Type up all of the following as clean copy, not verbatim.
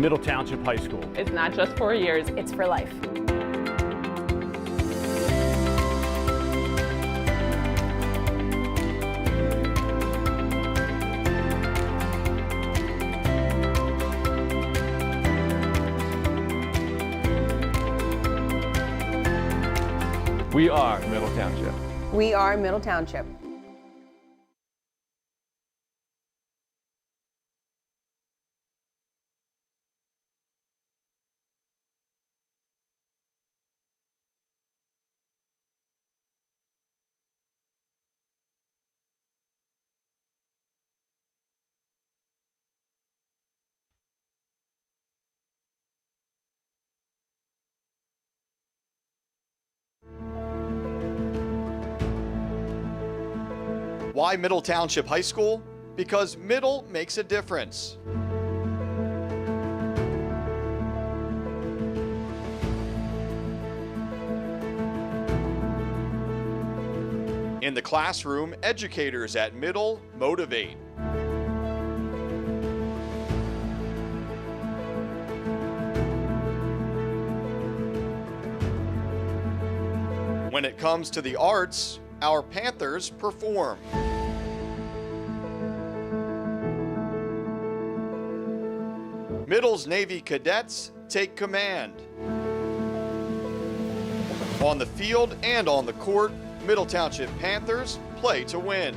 Middle Township High School. It's not just 4 years, It's for life. We are Middle Township. We are Middle Township. Why Middle Township High School? Because Middle makes a difference. In the classroom, educators at Middle motivate. When it comes to the arts, our Panthers perform. Middle's Navy cadets take command. On the field and on the court, Middle Township Panthers play to win.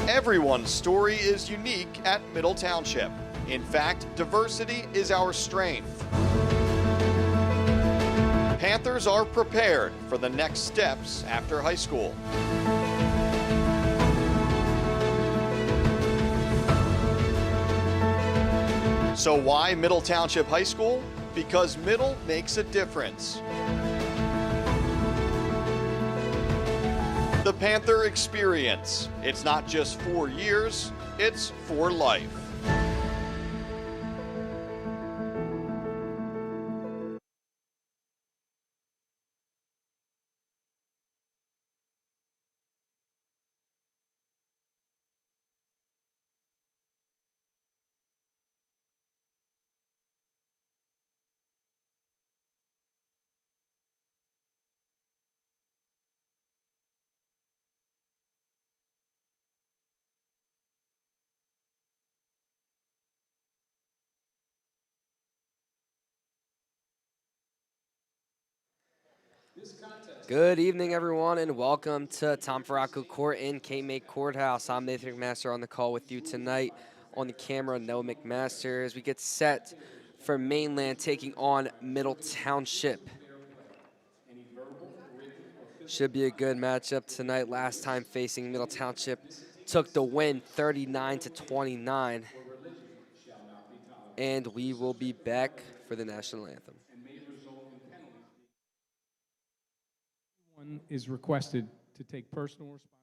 Everyone's story is unique at Middle Township. In fact, diversity is our strength. Panthers are prepared for the next steps after high school. So why Middle Township High School? Because Middle makes a difference. The Panther experience. It's not just 4 years, it's for life. Good evening, everyone, and welcome to Tom Farraco Court in K-Make Courthouse. I'm Nathan McMaster on the call with you tonight. On the camera, Noah McMaster, as we get set for Mainland taking on Middle Township. Should be a good matchup tonight. Last time facing Middle Township took the win 39-29. And we will be back for the national anthem. One is requested to take personal responsibility.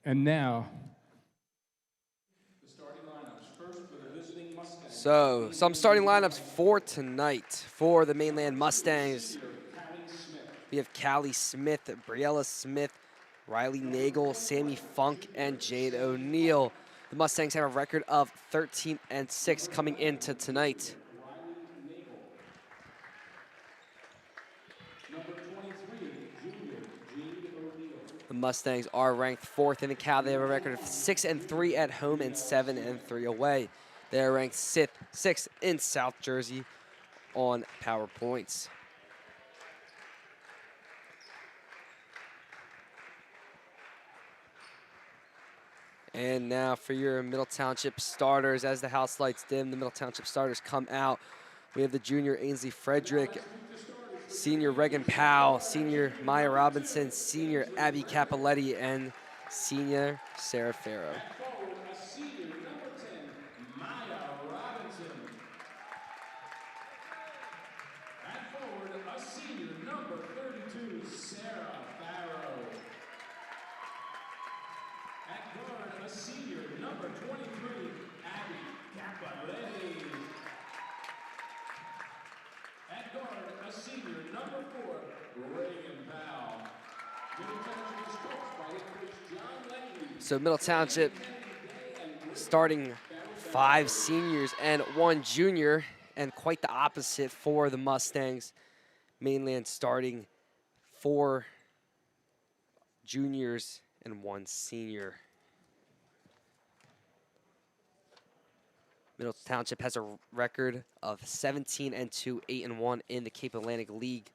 And now, so some starting lineups for tonight for the Mainland Mustangs. We have Callie Smith, Briella Smith, Riley Nagel, Sammy Funk, and Jade O'Neal. The Mustangs have a record of 13-6 coming into tonight. The Mustangs are ranked 4th in the Cal. They have a record of 6-3 at home and 7-3 away. They are ranked 6th in South Jersey on power points. And now for your Middle Township starters, as the house lights dim, the Middle Township starters come out. We have the junior Ainsley Frederick, senior Regan Powell, senior Maya Robinson, senior Abby Capoletti, and senior Sarah Farrow. So Middle Township starting 5 seniors and 1 junior, and quite the opposite for the Mustangs. Mainland starting 4 juniors and 1 senior. Middle Township has a record of 17-2, 8-1 in the Cape Atlantic League.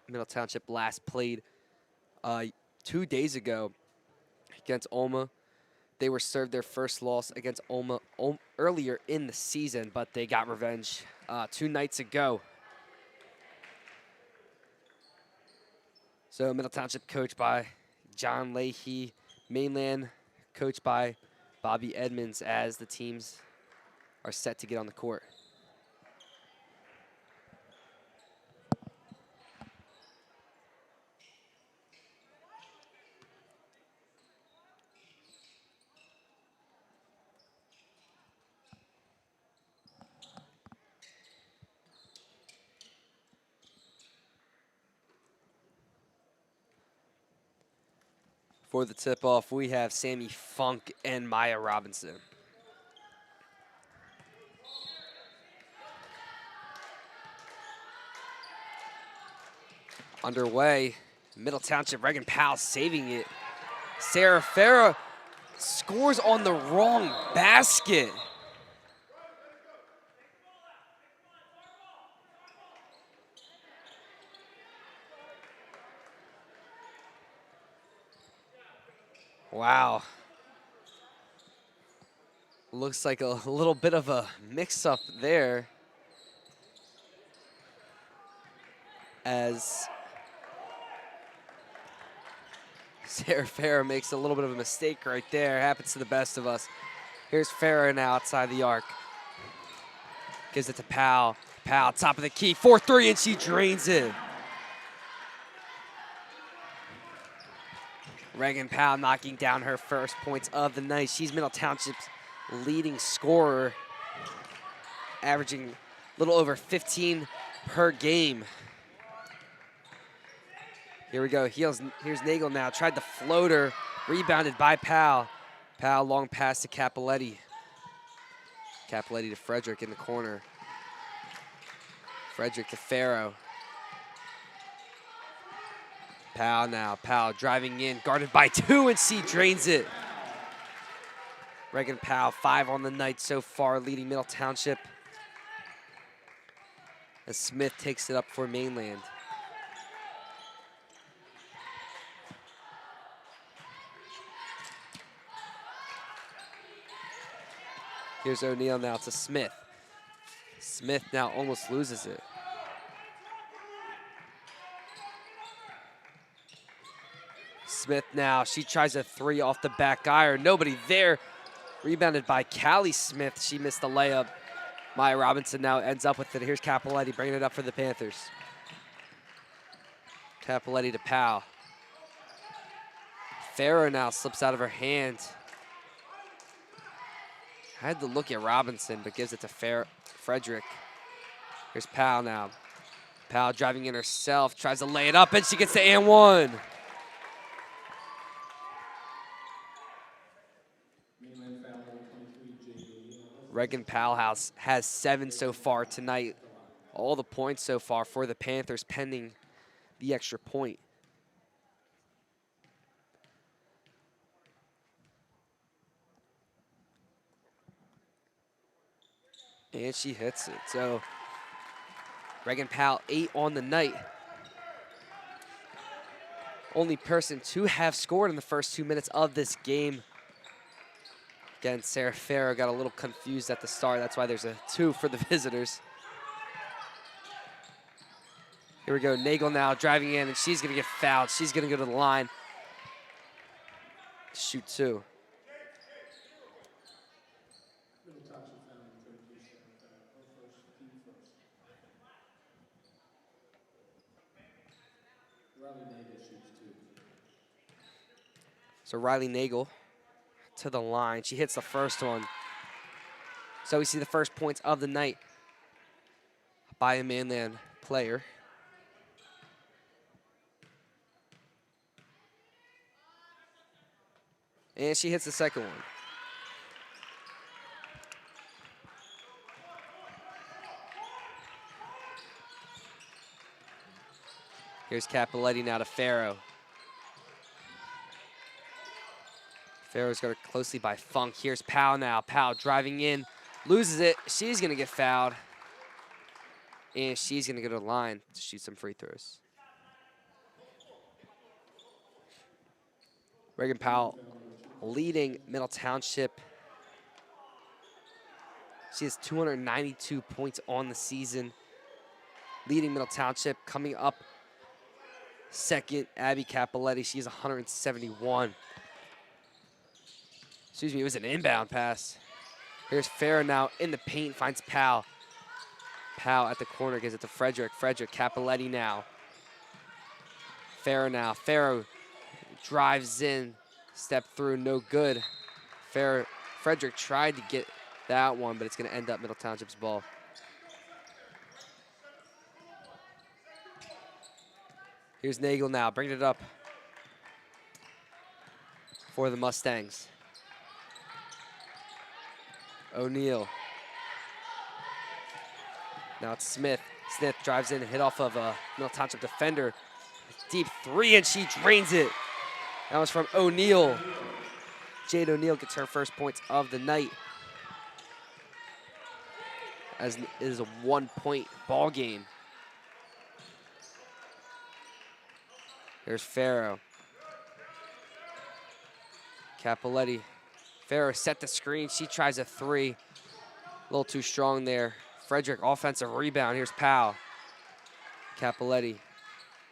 Middle Township last played 2 days ago against Alma. They were served their first loss against Alma earlier in the season, but they got revenge 2 nights ago. So Middle Township coached by John Leahy, Mainland coached by Bobby Edmonds, as the teams are set to get on the court. For the tip-off, we have Sammy Funk and Maya Robinson. Underway, Middle Township, Regan Powell saving it. Sarah Farah scores on the wrong basket. Wow. Looks like a little bit of a mix-up there, as Sarah Farah makes a little bit of a mistake right there. Happens to the best of us. Here's Farah now outside the arc. Gives it to Powell. Powell, top of the key, 4-3, and she drains it. Regan Powell knocking down her first points of the night. She's Middle Township's leading scorer, averaging a little over 15 per game. Here we go. Here's Nagel now. Tried the floater. Rebounded by Powell. Powell long pass to Capoletti. Capoletti to Frederick in the corner. Frederick to Farrow. Powell now. Powell driving in. Guarded by 2, and she drains it. Regan Powell, 5 on the night so far, leading Middle Township. As Smith takes it up for Mainland. Here's O'Neal now to Smith. Smith now almost loses it. Smith now, she tries a 3 off the back iron. Nobody there. Rebounded by Callie Smith. She missed the layup. Maya Robinson now ends up with it. Here's Capoletti bringing it up for the Panthers. Capoletti to Powell. Farrow now slips out of her hand. I had to look at Robinson, but gives it to Frederick. Here's Powell now. Powell driving in herself, tries to lay it up, and she gets the and one. Reagan Powell has 7 so far tonight. All the points so far for the Panthers pending the extra point. And she hits it. So Reagan Powell 8 on the night. Only person to have scored in the first 2 minutes of this game. Again, Sarah Farrow got a little confused at the start. That's why there's a 2 for the visitors. Here we go, Nagel now driving in, and she's gonna get fouled. She's gonna go to the line. Shoot 2. So Riley Nagel to the line. She hits the first one. So we see the first points of the night by a Mainland player. And she hits the second one. Here's Capoletti now to Farrow. Farrow's got her closely by Funk. Here's Powell now. Powell driving in, loses it. She's gonna get fouled. And she's gonna go to the line to shoot some free throws. Reagan Powell leading Middle Township. She has 292 points on the season. Leading Middle Township. Coming up second, Abby Capoletti. She has 171. Excuse me, it was an inbound pass. Here's Farrow now in the paint, finds Powell. Powell at the corner, gives it to Frederick. Frederick, Capoletti now. Farrow now. Farrow drives in, step through, no good. Frederick tried to get that one, but it's going to end up Middle Township's ball. Here's Nagel now, bringing it up for the Mustangs. O'Neal. Now it's Smith. Smith drives in, hit off of a Middle Township defender. Deep 3, and she drains it. That was from O'Neal. Jade O'Neal gets her first points of the night. As it is a 1-point ball game. Here's Farrow. Capoletti. Farrow set the screen. She tries a 3. A little too strong there. Frederick, offensive rebound. Here's Powell. Capoletti.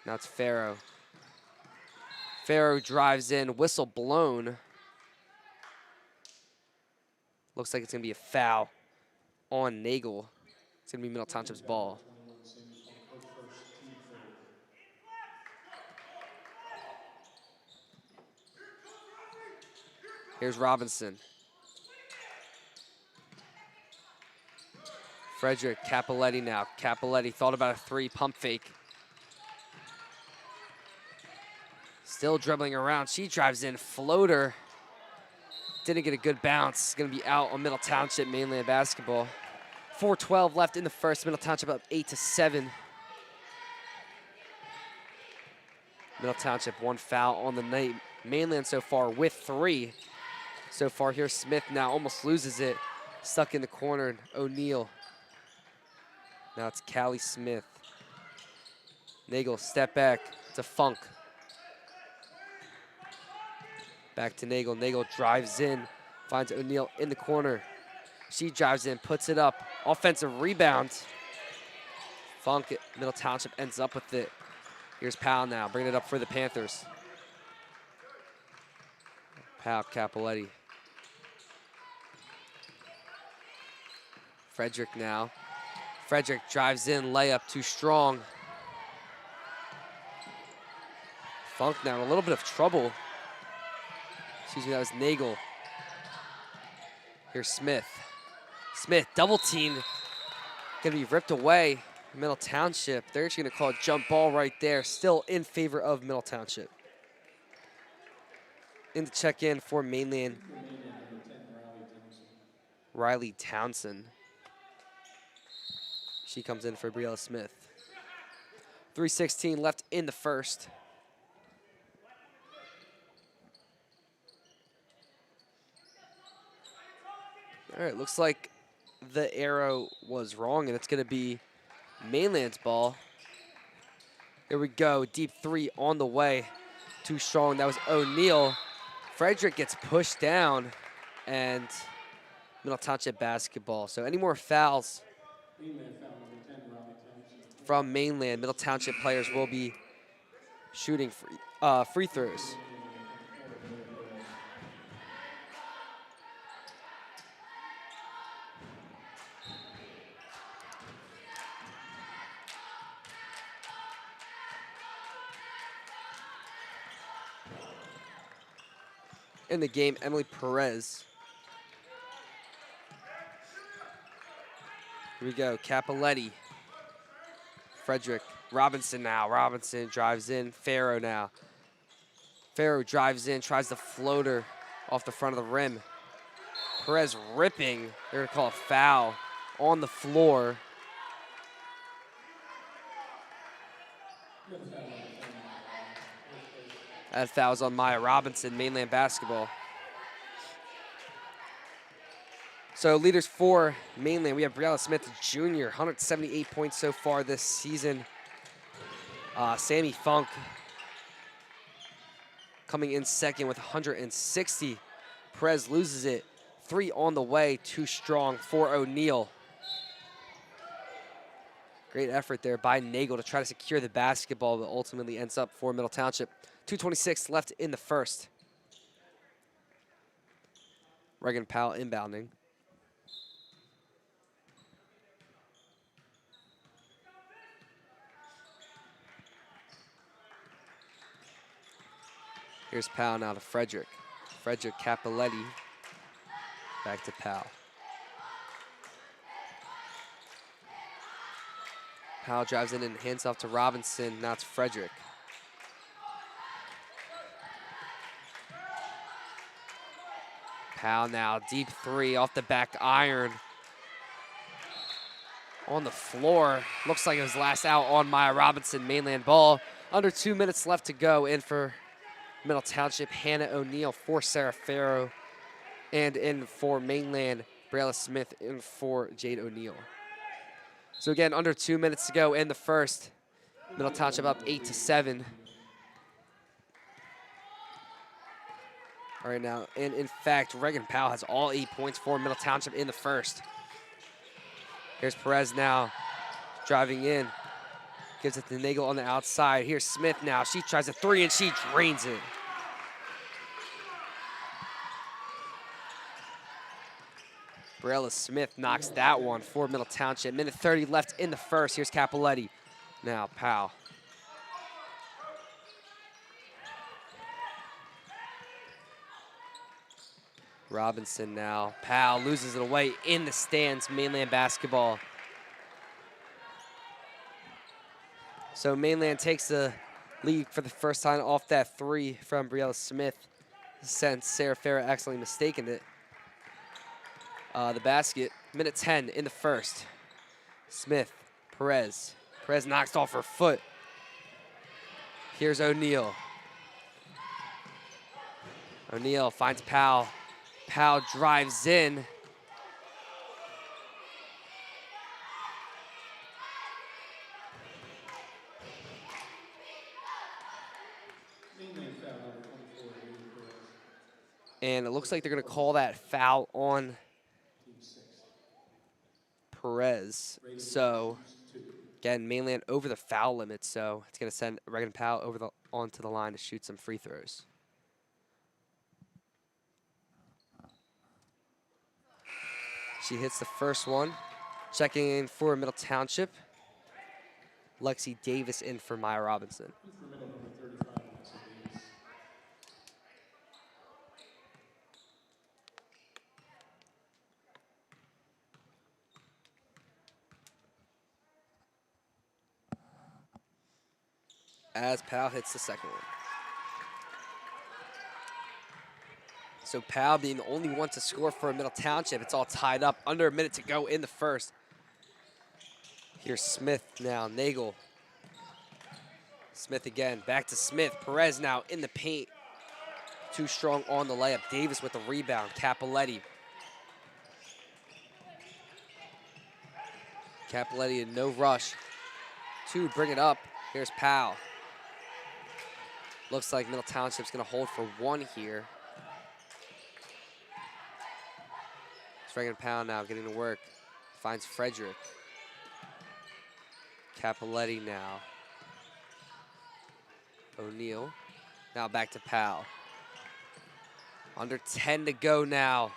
Now it's Farrow. Farrow drives in. Whistle blown. Looks like it's going to be a foul on Nagel. It's going to be Middle Township's ball. Here's Robinson. Frederick, Capoletti now. Capoletti thought about a 3, pump fake. Still dribbling around. She drives in, floater. Didn't get a good bounce. Gonna be out on Middle Township Mainland basketball. 4:12 left in the first. Middle Township up 8-7. Middle Township 1 foul on the night. Mainland so far with 3. So far, here's Smith now, almost loses it. Stuck in the corner, O'Neal. Now it's Callie Smith. Nagel, step back to Funk. Back to Nagel. Nagel drives in, finds O'Neal in the corner. She drives in, puts it up. Offensive rebound. Funk, Middle Township ends up with it. Here's Powell now, bringing it up for the Panthers. Powell, Capoletti. Frederick now. Frederick drives in, layup too strong. Funk now in a little bit of trouble. Excuse me, that was Nagel. Here's Smith. Smith, double teamed. Gonna be ripped away. Middle Township. They're actually gonna call a jump ball right there. Still in favor of Middle Township. In to check in for Mainland. Riley Townsend. She comes in for Briella Smith. 3:16 left in the first. All right, looks like the arrow was wrong, and it's going to be Mainland's ball. Here we go, deep three on the way. Too strong, that was O'Neal. Frederick gets pushed down, and Middle Township basketball. So any more fouls from Mainland, Middle Township players will be shooting free throws. In the game, Emily Perez. Here we go, Capoletti. Frederick, Robinson now. Robinson drives in, Farrow now. Farrow drives in, tries the floater off the front of the rim. Perez ripping, they're gonna call a foul on the floor. That foul's on Maya Robinson, Mainland basketball. So leaders for Mainland, we have Briella Smith Jr., 178 points so far this season. Sammy Funk coming in second with 160. Perez loses it. 3 on the way, too strong for O'Neal. Great effort there by Nagel to try to secure the basketball, but ultimately ends up for Middle Township. 2:26 left in the first. Reagan Powell inbounding. Here's Powell now to Frederick. Frederick Capoletti. Back to Powell. Powell drives in and hands off to Robinson. Now it's Frederick. Powell now, deep three off the back iron. On the floor. Looks like it was last out on Maya Robinson, Mainland ball. Under 2 minutes left to go. In for Middle Township, Hannah O'Neal for Sarah Farrow. And in for Mainland, Briella Smith in for Jade O'Neal. So again, under 2 minutes to go in the first. Middle Township up 8-7. All right now, and in fact, Reagan Powell has all 8 points for Middle Township in the first. Here's Perez now, driving in. Gives it to Nagel on the outside. Here's Smith now. She tries a three and she drains it. Briella Smith knocks that one for Middle Township. Minute 30 left in the first. Here's Capoletti. Now Powell. Robinson now. Powell loses it away in the stands. Mainland basketball. So Mainland takes the lead for the first time off that three from Briella Smith, since Sarah Farrow accidentally mistaken it. The basket, minute 10 in the first. Smith, Perez. Perez knocks off her foot. Here's O'Neal. O'Neal finds Powell. Powell drives in. And it looks like they're going to call that foul on Perez. So, again, Mainland over the foul limit, so it's going to send Reagan Powell over onto the line to shoot some free throws. She hits the first one. Checking in for Middle Township. Lexi Davis in for Maya Robinson. as Powell hits the second one. So Powell being the only one to score for Middle Township. It's all tied up. Under a minute to go in the first. Here's Smith now. Nagel. Smith again. Back to Smith. Perez now in the paint. Too strong on the layup. Davis with the rebound. Capoletti. Capoletti in no rush. Two, bring it up. Here's Powell. Looks like Middle Township's going to hold for one here. Striking Powell now, getting to work. Finds Frederick. Capoletti now. O'Neal. Now back to Powell. Under 10 to go now.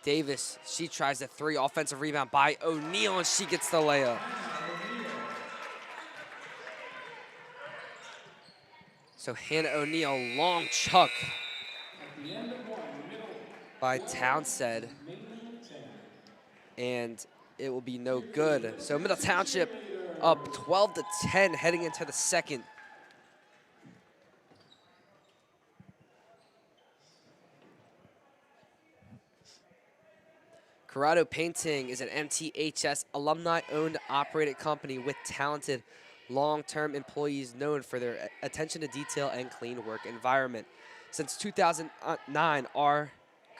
Davis, she tries a three. Offensive rebound by O'Neal, and she gets the layup. So Hannah O'Neal, long chuck by Townsend. And it will be no good. So Middle Township up 12 to 10 heading into the second. CORRADO Painting is an MTHS alumni-owned, operated company with talented, long-term employees known for their attention to detail and clean work environment. Since 2009, our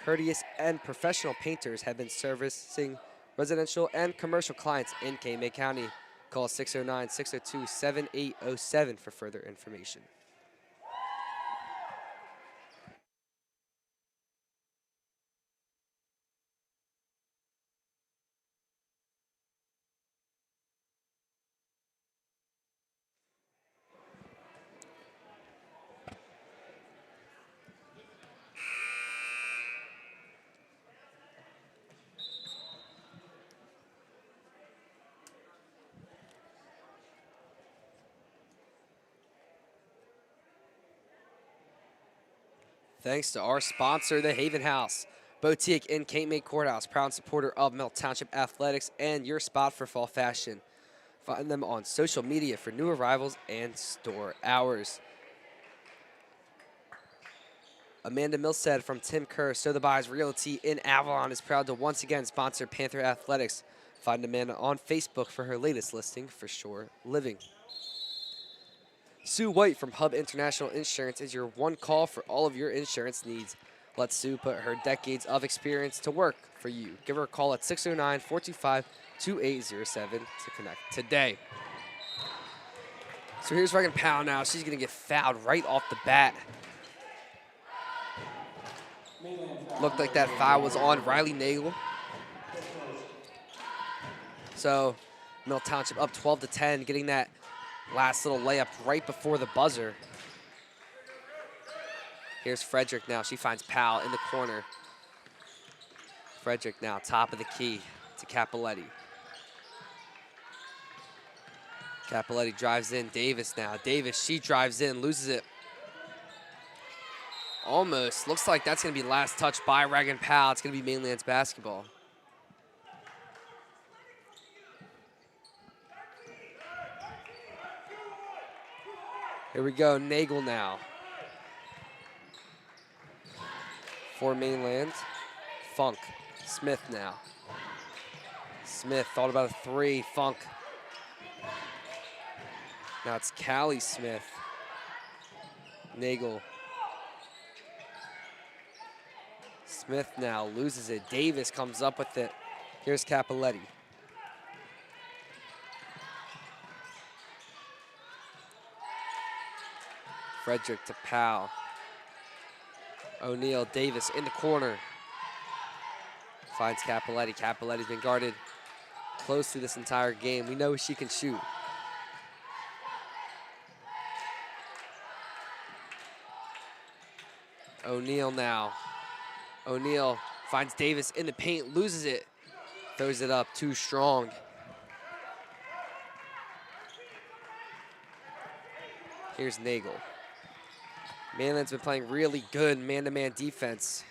courteous and professional painters have been servicing residential and commercial clients in K-May County. Call 609-602-7807 for further information. Thanks to our sponsor, the Haven House Boutique in K-May Courthouse, proud supporter of Middle Township Athletics and your spot for fall fashion. Find them on social media for new arrivals and store hours. Amanda Milstead from Tim Kerr, SOTHEBY'S Realty in Avalon is proud to once again sponsor Panther Athletics. Find Amanda on Facebook for her latest listing for Shore Living. Sue White from Hub International Insurance is your one call for all of your insurance needs. Let Sue put her decades of experience to work for you. Give her a call at 609-425-2807 to connect today. So here's Reagan Powell now. She's going to get fouled right off the bat. Looked like that foul was on Riley Nagel. So Middle Township up 12 to 10, getting that last little layup right before the buzzer. Here's Frederick now. She finds Powell in the corner. Frederick now, top of the key to Capoletti. Capoletti drives in. Davis now. Davis, she drives in, loses it. Almost. Looks like that's going to be last touch by Reagan Powell. It's going to be Mainland's basketball. Here we go, Nagel now. For Mainland, Funk. Smith now. Smith thought about a three, Funk. Now it's Callie Smith. Nagel. Smith now loses it. Davis comes up with it. Here's Capoletti. Frederick to Powell. O'Neal, Davis in the corner. Finds Capoletti. Capoletti's been guarded closely this entire game. We know she can shoot. O'Neal now. O'Neal finds Davis in the paint, loses it. Throws it up, too strong. Here's Nagel. Mainland's been playing really good man-to-man defense.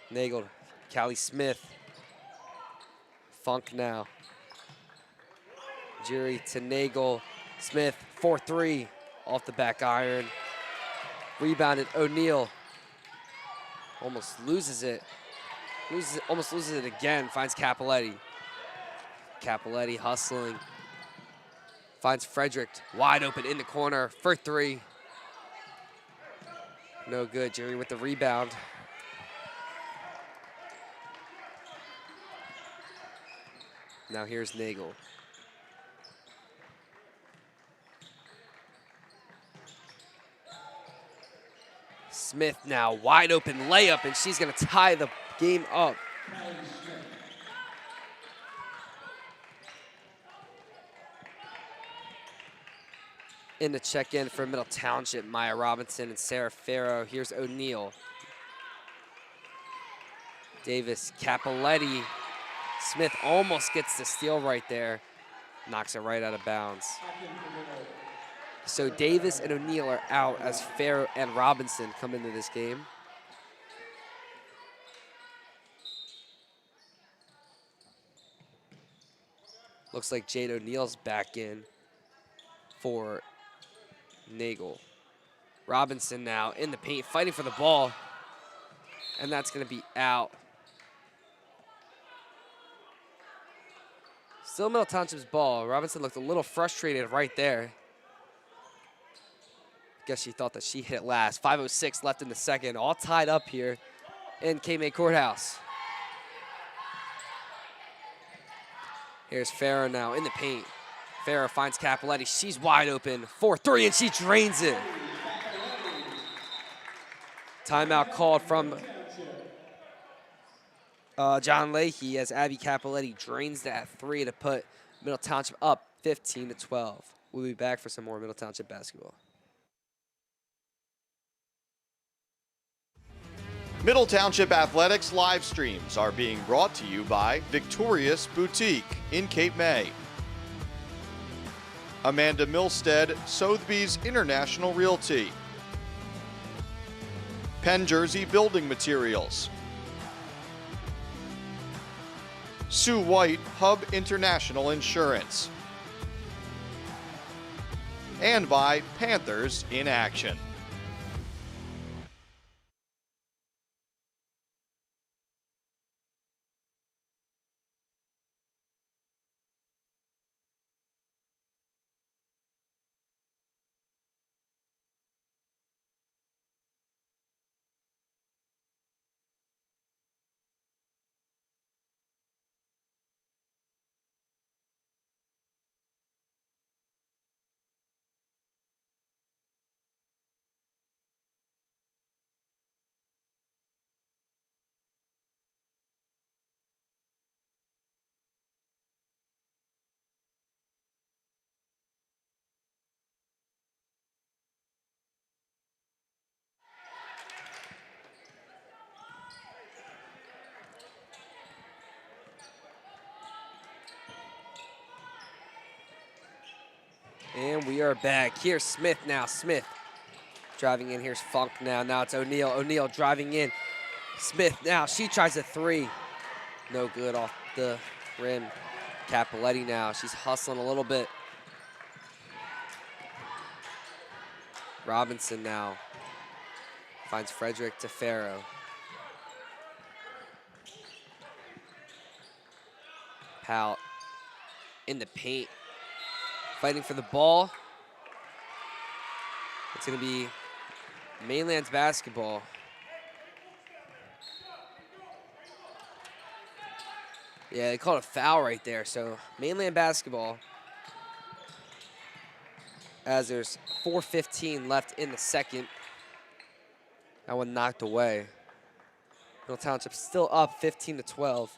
Nagel, Callie Smith. Funk now. Jury to Nagel. Smith, 4-3 off the back iron. Rebounded, O'Neal. Almost loses it. Almost loses it again, finds Capoletti. Capoletti hustling. Finds Frederick, wide open in the corner for 3. No good, Jerry with the rebound. Now here's Nagel. Smith now, wide open layup, and she's gonna tie the game up. In the check-in for Middle Township, Maya Robinson and Sarah Farrow. Here's O'Neal. Davis, Capoletti. Smith almost gets the steal right there. Knocks it right out of bounds. So Davis and O'Neal are out as Farrow and Robinson come into this game. Looks like Jade O'Neal's back in for Nagel. Robinson now in the paint, fighting for the ball. And that's gonna be out. Still Middle Township's ball. Robinson looked a little frustrated right there. Guess she thought that she hit last. 5:06 left in the second, all tied up here in KMA Courthouse. Here's Farrow now in the paint. Farrow finds Capoletti. She's wide open. 4-3, and she drains it. Timeout called from John Leahy as Abby Capoletti drains that 3 to put Middle Township up 15-12. We'll be back for some more Middle Township basketball. Middle Township Athletics live streams are being brought to you by Victorious Boutique in Cape May, Amanda Milstead, Sotheby's International Realty, Penn Jersey Building Materials, Sue White Hub International Insurance, and by Panthers in Action. And we are back. Here's Smith now. Smith driving in. Here's Funk now. Now it's O'Neal. O'Neal driving in. Smith now. She tries a 3. No good off the rim. Capoletti now. She's hustling a little bit. Robinson now. Finds Frederick to Farrow. Powell in the paint. Fighting for the ball. It's going to be Mainland's basketball. Yeah, they called a foul right there. So Mainland basketball, as there's 4:15 left in the second. That one knocked away. Middle Township still up 15-12.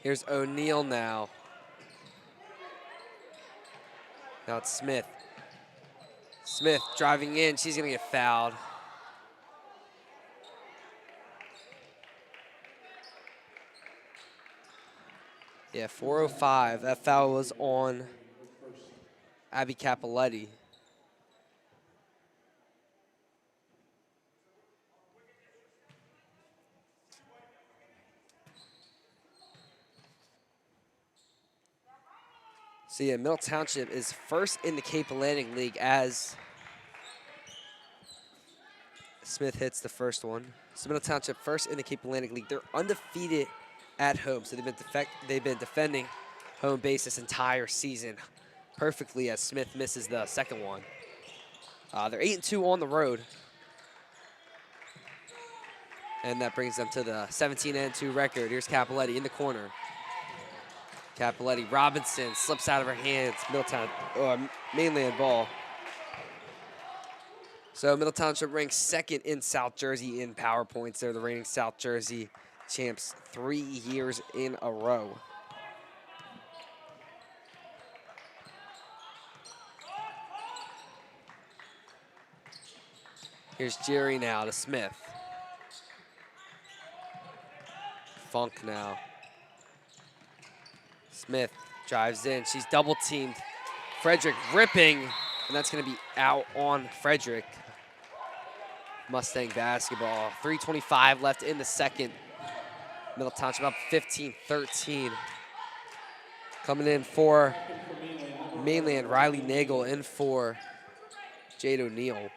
Here's O'Neal now. Now it's Smith. Smith driving in. She's going to get fouled. Yeah, 4:05. That foul was on Abby Capoletti. So yeah, Middle Township is first in the Cape Atlantic League as Smith hits the first one. So Middle Township first in the Cape Atlantic League. They're undefeated at home, so they've been defending home base this entire season perfectly as Smith misses the second one. They're 8-2 on the road. And that brings them to the 17-2 record. Here's Capoletti in the corner. Capoletti, Robinson slips out of her hands. Middletown, Mainland ball. So Middle Township ranks second in South Jersey in power points. They're the reigning South Jersey champs 3 years in a row. Here's Jerry now to Smith. Funk now. Smith drives in. She's double teamed. Frederick ripping, and that's going to be out on Frederick. Mustang basketball. 3:25 left in the second. Middle Township up 15-13. Coming in for Mainland, Riley Nagel in for Jade O'Neill.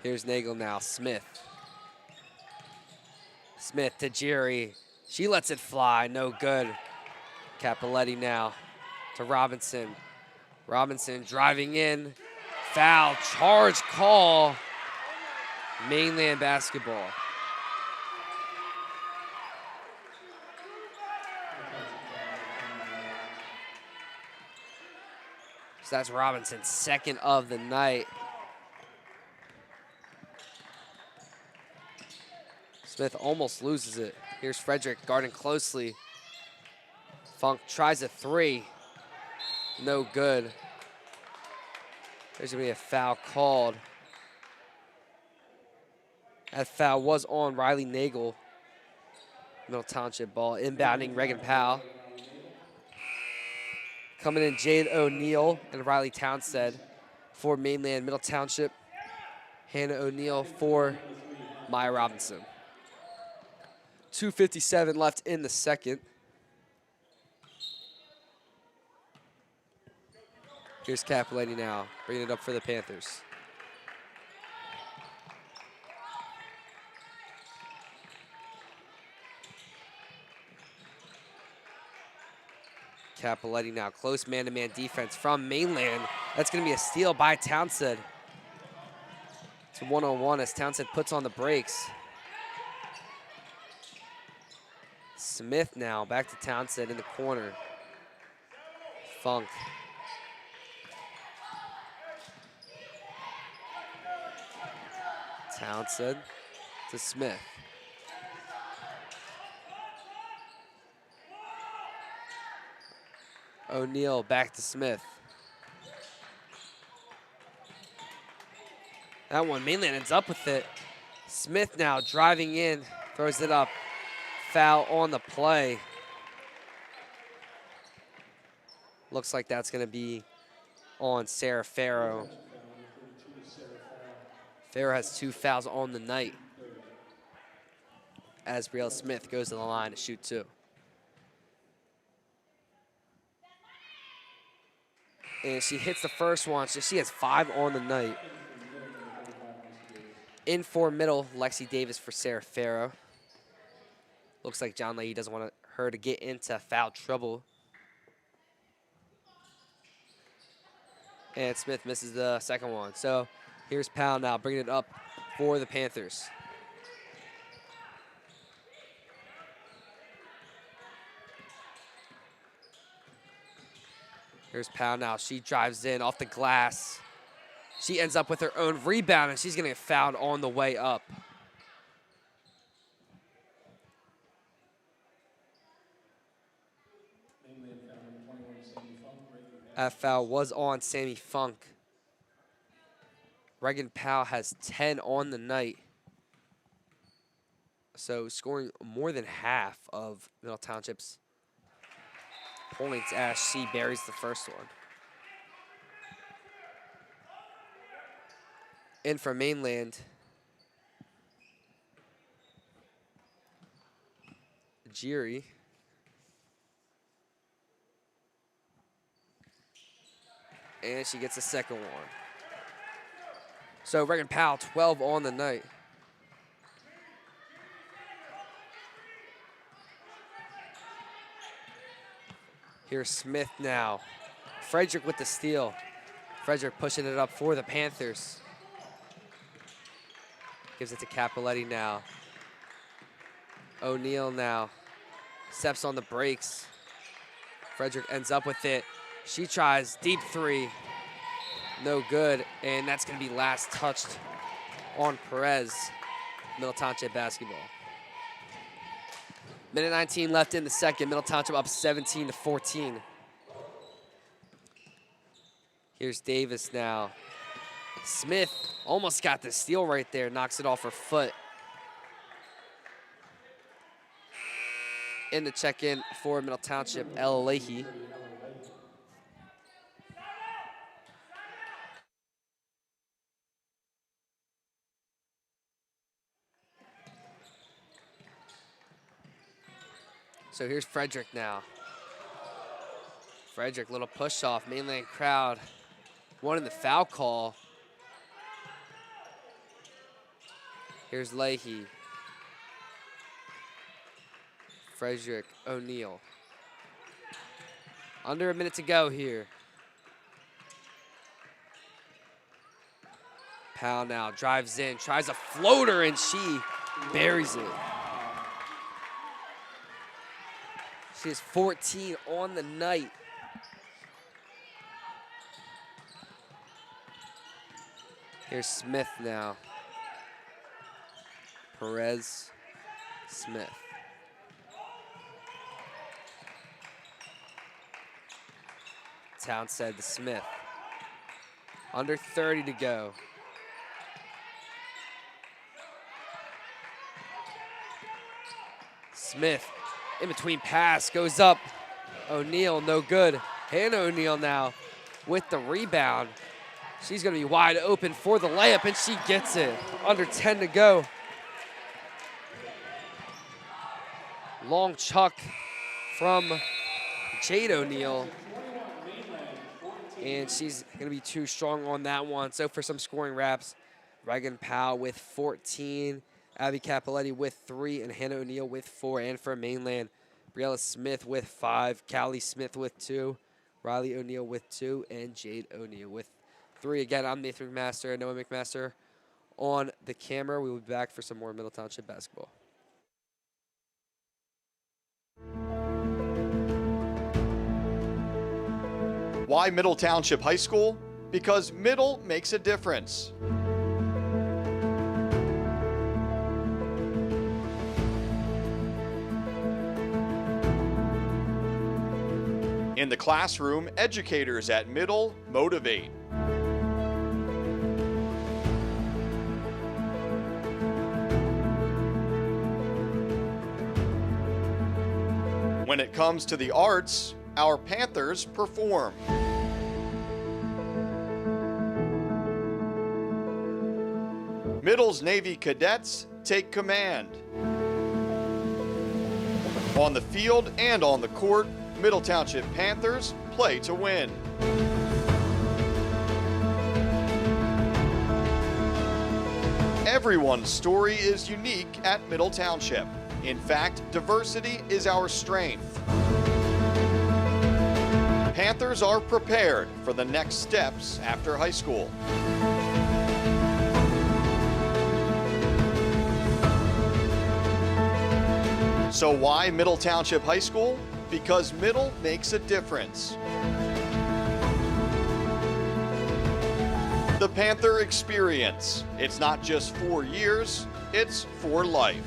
Here's Nagel now, Smith. Smith to Jerry. She lets it fly, no good. Capoletti now to Robinson. Robinson driving in. Foul, charge call. Mainland basketball. So that's Robinson's second of the night. Smith almost loses it. Here's Frederick guarding closely. Funk tries a three. No good. There's going to be a foul called. That foul was on Riley Nagel. Middle Township ball. Inbounding Reagan Powell. Coming in Jade O'Neill and Riley Townsend for Mainland. Middle Township. Hannah O'Neill for Maya Robinson. 2:57 left in the second. Here's Capoletti now, bringing it up for the Panthers. Capoletti now, close man-to-man defense from Mainland. That's going to be a steal by Townsend. It's a one-on-one as Townsend puts on the brakes. Smith now, back to Townsend in the corner. Funk. Townsend to Smith. O'Neill back to Smith. That one, Mainland ends up with it. Smith now driving in, throws it up. Foul on the play. Looks like that's going to be on Sarah Farrow. Farrow has 2 fouls on the night as Brielle Smith goes to the line to shoot 2. And she hits the first one, so she has 5 on the night. In for middle, Lexi Davis for Sarah Farrow. Looks like John Leahy doesn't want her to get into foul trouble. And Smith misses the second one. So here's Powell now bringing it up for the Panthers. Here's Powell now. She drives in off the glass. She ends up with her own rebound, and she's going to get fouled on the way up. That foul was on Sammy Funk. Reagan Powell has 10 on the night. So scoring more than half of Middle Township's points as she buries the first one. In for Mainland. Jiri. And she gets the second one. So Reagan Powell, 12 on the night. Here's Smith now. Frederick with the steal. Frederick pushing it up for the Panthers. Gives it to Capoletti now. O'Neal now. Steps on the brakes. Frederick ends up with it. She tries deep three. No good. And that's going to be last touched on Perez. Middle Township basketball. Minute 19 left in the second. Middle Township up 17-14. Here's Davis now. Smith almost got the steal right there. Knocks it off her foot. In the check-in for Middle Township, El Leahy. So here's Frederick now. Frederick, little push off, Mainland crowd. Wanting the foul call. Here's Leahy. Frederick, O'Neal. Under a minute to go here. Powell now drives in, tries a floater, and she buries it. She has 14 on the night. Here's Smith now. Perez, Smith. Townsend to Smith. Under 30 to go. Smith, in between pass, goes up. O'Neal, no good. Hannah O'Neal now with the rebound. She's gonna be wide open for the layup, and she gets it. Under 10 to go. Long chuck from Jade O'Neal. And she's gonna be too strong on that one. So for some scoring wraps, Reagan Powell with 14, Abby Capoletti with 3, and Hannah O'Neal with 4. And for Mainland, Briella Smith with 5, Callie Smith with 2, Riley O'Neal with 2, and Jade O'Neal with 3. Again, I'm Nathan McMaster and Noah McMaster on the camera. We will be back for some more Middle Township basketball. Why Middle Township High School? Because middle makes a difference. In the classroom, educators at Middle motivate. When it comes to the arts, our Panthers perform. Middle's Navy cadets take command. On the field and on the court, Middle Township Panthers play to win. Everyone's story is unique at Middle Township. In fact, diversity is our strength. Panthers are prepared for the next steps after high school. So why Middle Township High School? Because middle makes a difference. The Panther experience. It's not just 4 years, it's for life.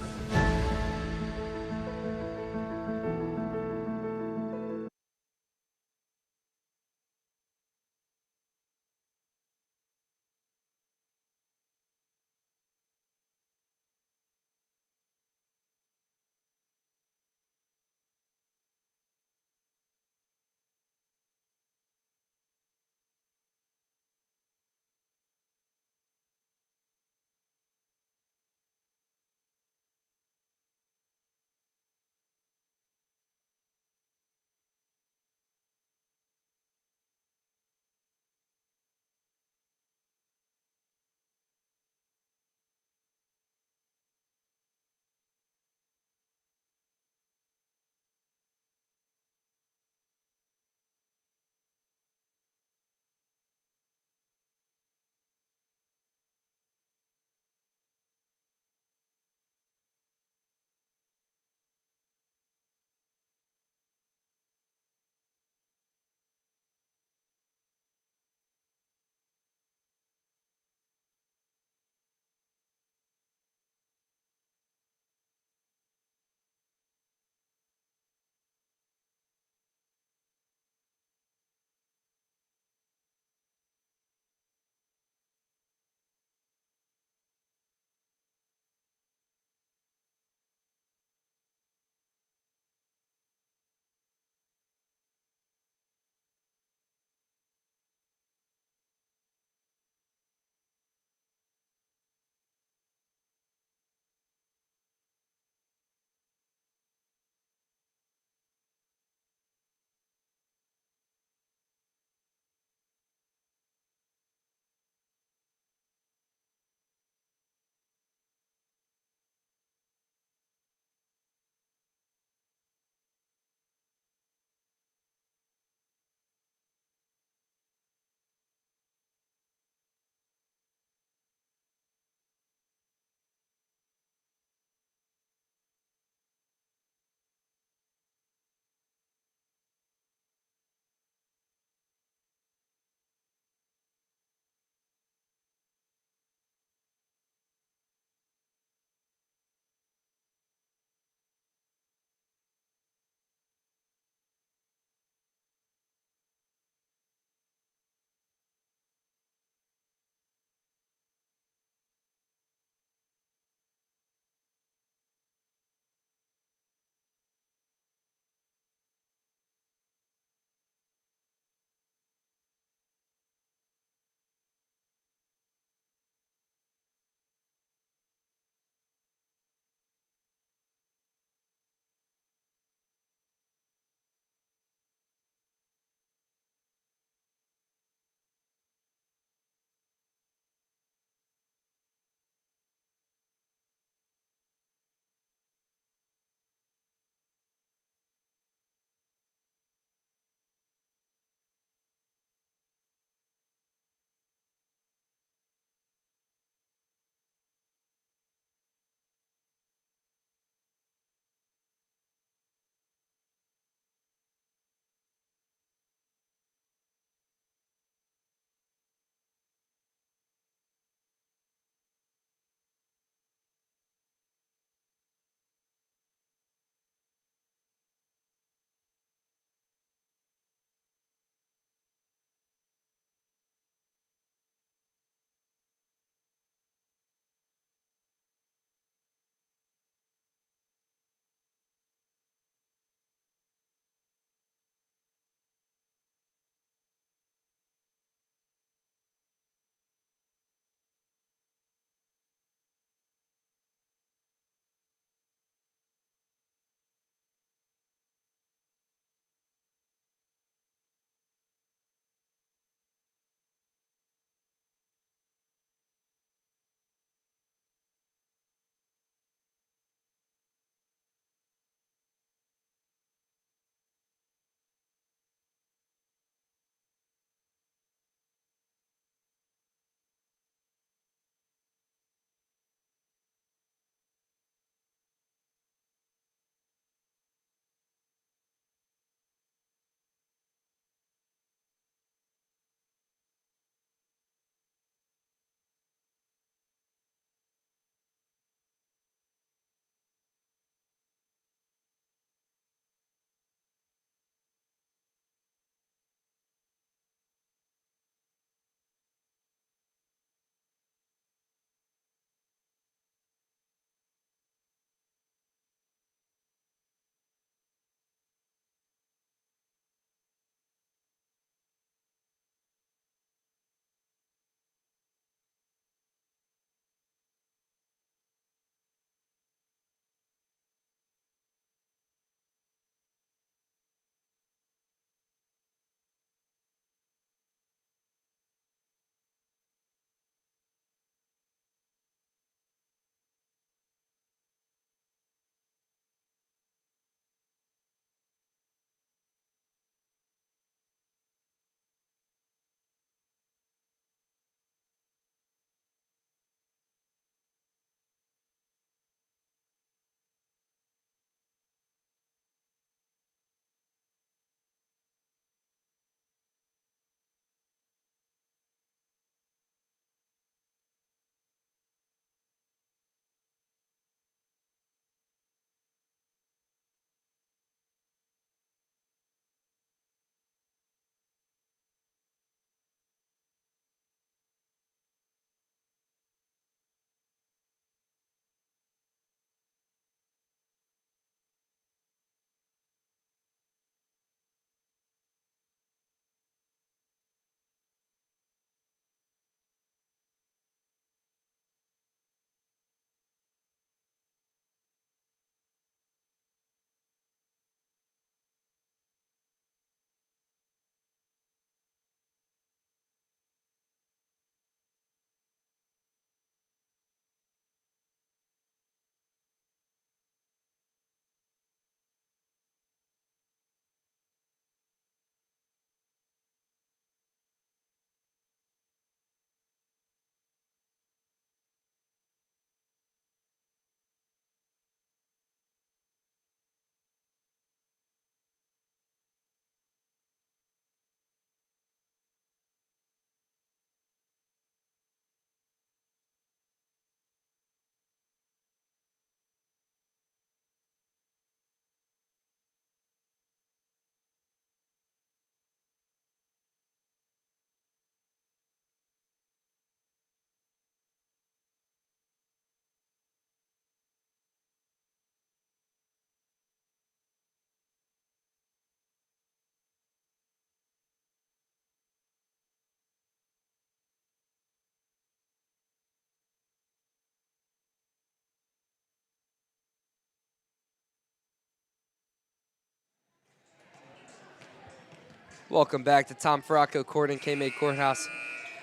Welcome back to Tom Faracco Court in K-May Courthouse.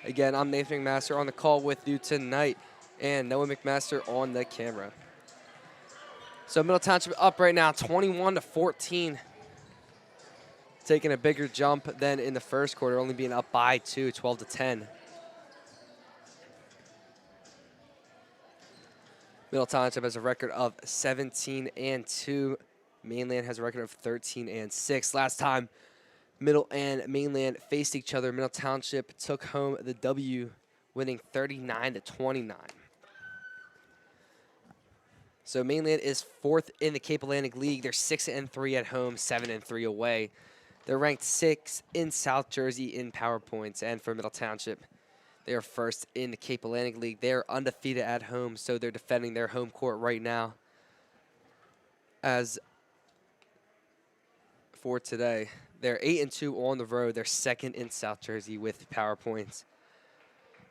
Again, I'm Nathan McMaster on the call with you tonight, and Noah McMaster on the camera. So Middle Township up right now, 21-14. Taking a bigger jump than in the first quarter, only being up by 2, 12-10. Middle Township has a record of 17-2. Mainland has a record of 13-6. Last time Middle and Mainland faced each other, Middle Township took home the W, winning 39-29. So Mainland is 4th in the Cape Atlantic League. They're 6-3 at home, 7-3 away. They're ranked 6th in South Jersey in power points. And for Middle Township, they are 1st in the Cape Atlantic League. They are undefeated at home, so they're defending their home court right now. As for today, they're 8-2 on the road. They're 2nd in South Jersey with power points.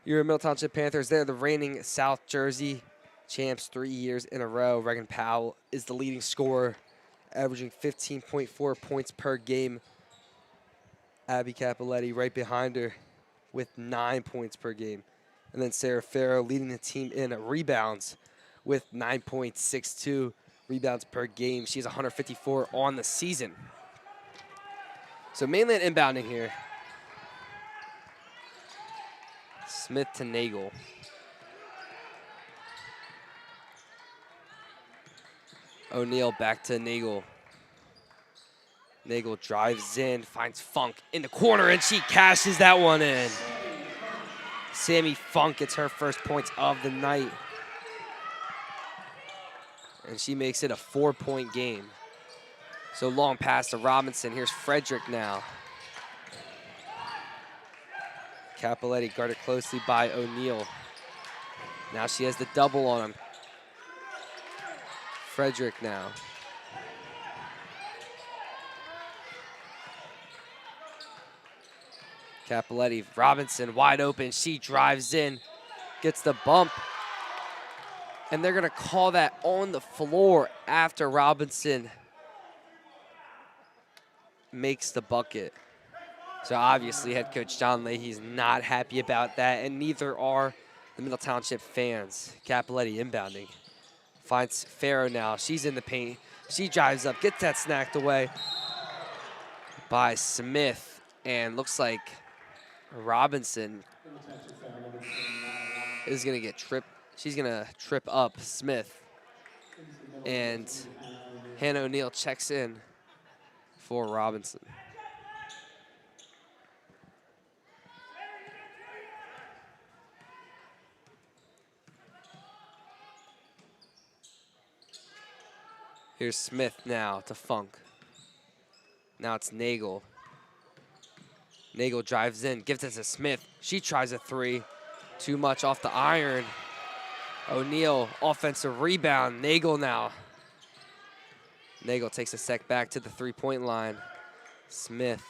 Your Middle Township Panthers, they're the reigning South Jersey champs 3 years in a row. Regan Powell is the leading scorer, averaging 15.4 points per game. Abby Capoletti right behind her with 9 points per game. And then Sarah Farrow leading the team in rebounds with 9.62 rebounds per game. She's 154 on the season. So Mainland inbounding here. Smith to Nagel. O'Neal back to Nagel. Nagel drives in, finds Funk in the corner, and she cashes that one in. Sammy Funk gets her first points of the night. And she makes it a 4-point game. So long pass to Robinson. Here's Frederick now. Capoletti guarded closely by O'Neal. Now she has the double on him. Frederick now. Capoletti, Robinson wide open. She drives in, gets the bump. And they're going to call that on the floor after Robinson makes the bucket. So obviously head coach John Leahy's not happy about that, and neither are the Middle Township fans. Capoletti inbounding. Finds Farrow now. She's in the paint. She drives up, gets that snacked away by Smith, and looks like Robinson is going to get tripped. She's going to trip up Smith. And Hannah O'Neal checks in for Robinson. Here's Smith now to Funk. Now it's Nagel. Nagel drives in, gives it to Smith. She tries a three. Too much off the iron. O'Neal, offensive rebound. Nagel now. Nagel takes a sec back to the three-point line. Smith.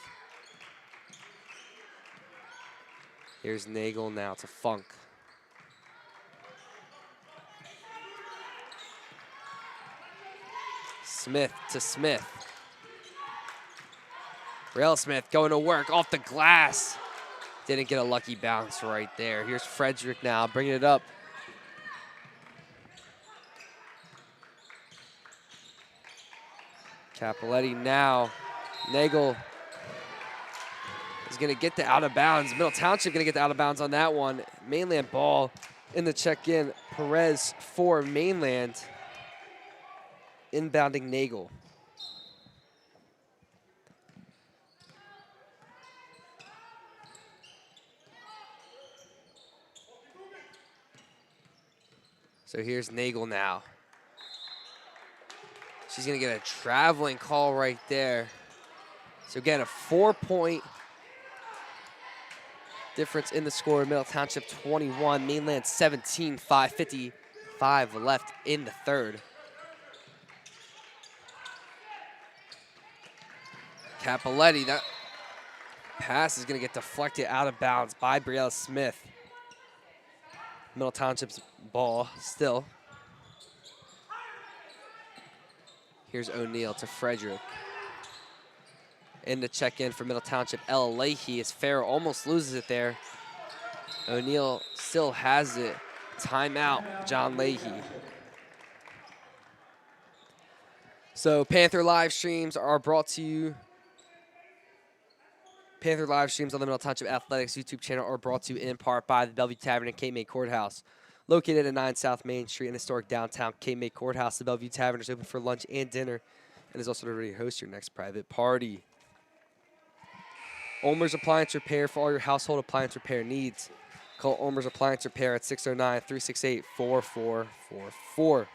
Here's Nagel now to Funk. Smith to Smith. Rail Smith going to work off the glass. Didn't get a lucky bounce right there. Here's Frederick now bringing it up. Capoletti now. Nagel is going to get the out of bounds. Middle Township going to get the out of bounds on that one. Mainland ball in the check-in. Perez for Mainland. Inbounding Nagel. So here's Nagel now. She's going to get a traveling call right there. So again, a 4-point difference in the score. Middle Township 21, Mainland 17, 5:55 left in the third. Capoletti, that pass is going to get deflected out of bounds by Brielle Smith. Middle Township's ball still. Here's O'Neal to Frederick. In the check-in for Middle Township, Ella Leahy, as Farrell almost loses it there. O'Neal still has it. Timeout, John Leahy. So Panther live streams are brought to you. Panther live streams on the Middle Township Athletics YouTube channel are brought to you in part by the Bellevue Tavern and K-May Courthouse. Located at 9 South Main Street in historic downtown K-May Courthouse, the Bellevue Tavern is open for lunch and dinner and is also ready to host your next private party. ULMER'S Appliance Repair for all your household appliance repair needs. Call ULMER'S Appliance Repair at 609-368-4444.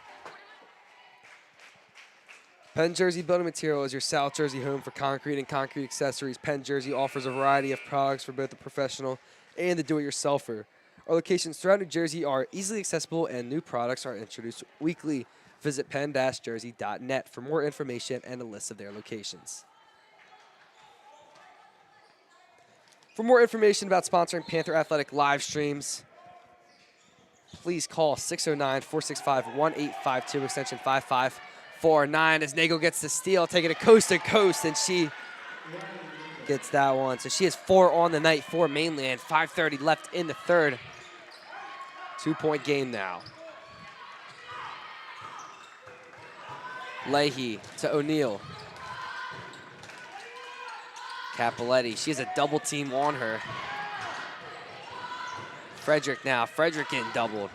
Penn Jersey Building Material is your South Jersey home for concrete and concrete accessories. Penn Jersey offers a variety of products for both the professional and the do-it-yourselfer. Our locations throughout New Jersey are easily accessible and new products are introduced weekly. Visit penn-jersey.net for more information and a list of their locations. For more information about sponsoring Panther Athletic live streams, please call 609-465-1852, extension 5549, as Nagel gets the steal, taking it coast to coast, and she gets that one. So she has 4 on the night for Mainland. 5:30 left in the third. 2-point game now. Leahy to O'Neal. Capoletti, she has a double team on her. Frederick now, Frederick getting doubled.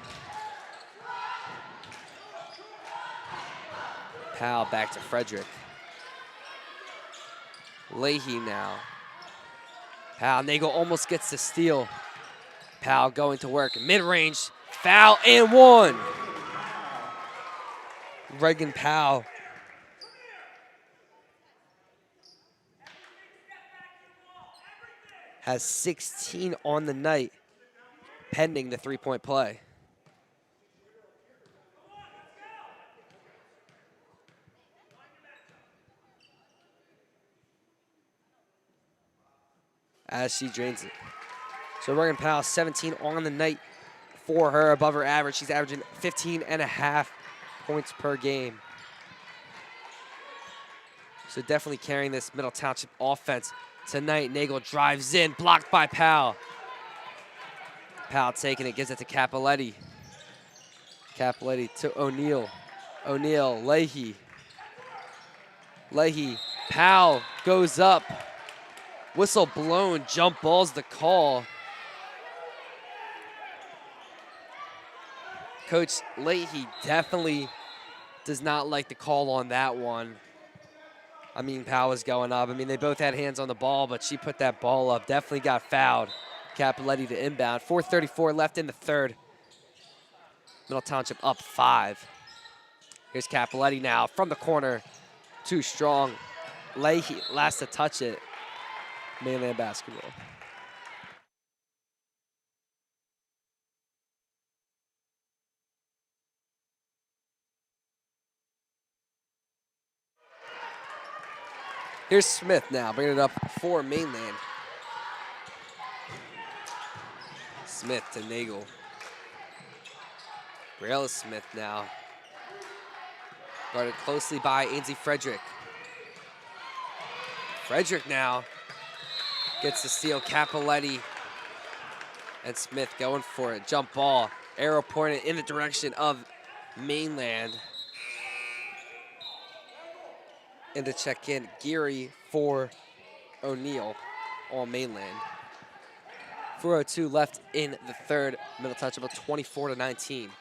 Powell back to Frederick. Leahy now. Powell, Nagel almost gets the steal. Powell going to work, mid-range, foul, and one. Reagan Powell. Has 16 on the night, pending the three-point play. As she drains it. So Reagan Powell, 17 on the night for her, above her average. She's averaging 15.5 points per game. So definitely carrying this Middle Township offense tonight. Nagel drives in, blocked by Powell. Powell taking it, gives it to Capoletti. Capoletti to O'Neal. O'Neal, Leahy. Leahy, Powell goes up. Whistle blown, jump ball's the call. Coach Leahy definitely does not like the call on that one. I mean, Powell was going up. I mean, they both had hands on the ball, but she put that ball up. Definitely got fouled. Capoletti to inbound. 4:34 left in the third. Middle Township up 5. Here's Capoletti now from the corner. Too strong. Leahy last to touch it. Mainland basketball. Here's Smith now, bringing it up for Mainland. Smith to Nagel. Briella Smith now. Guarded closely by Ainsley Frederick. Frederick now gets the steal. Capoletti and Smith going for it. Jump ball. Arrow pointed in the direction of Mainland. And to check in, Geary for O'Neal on Mainland. 4:02 left in the third. Middle Township 24-19.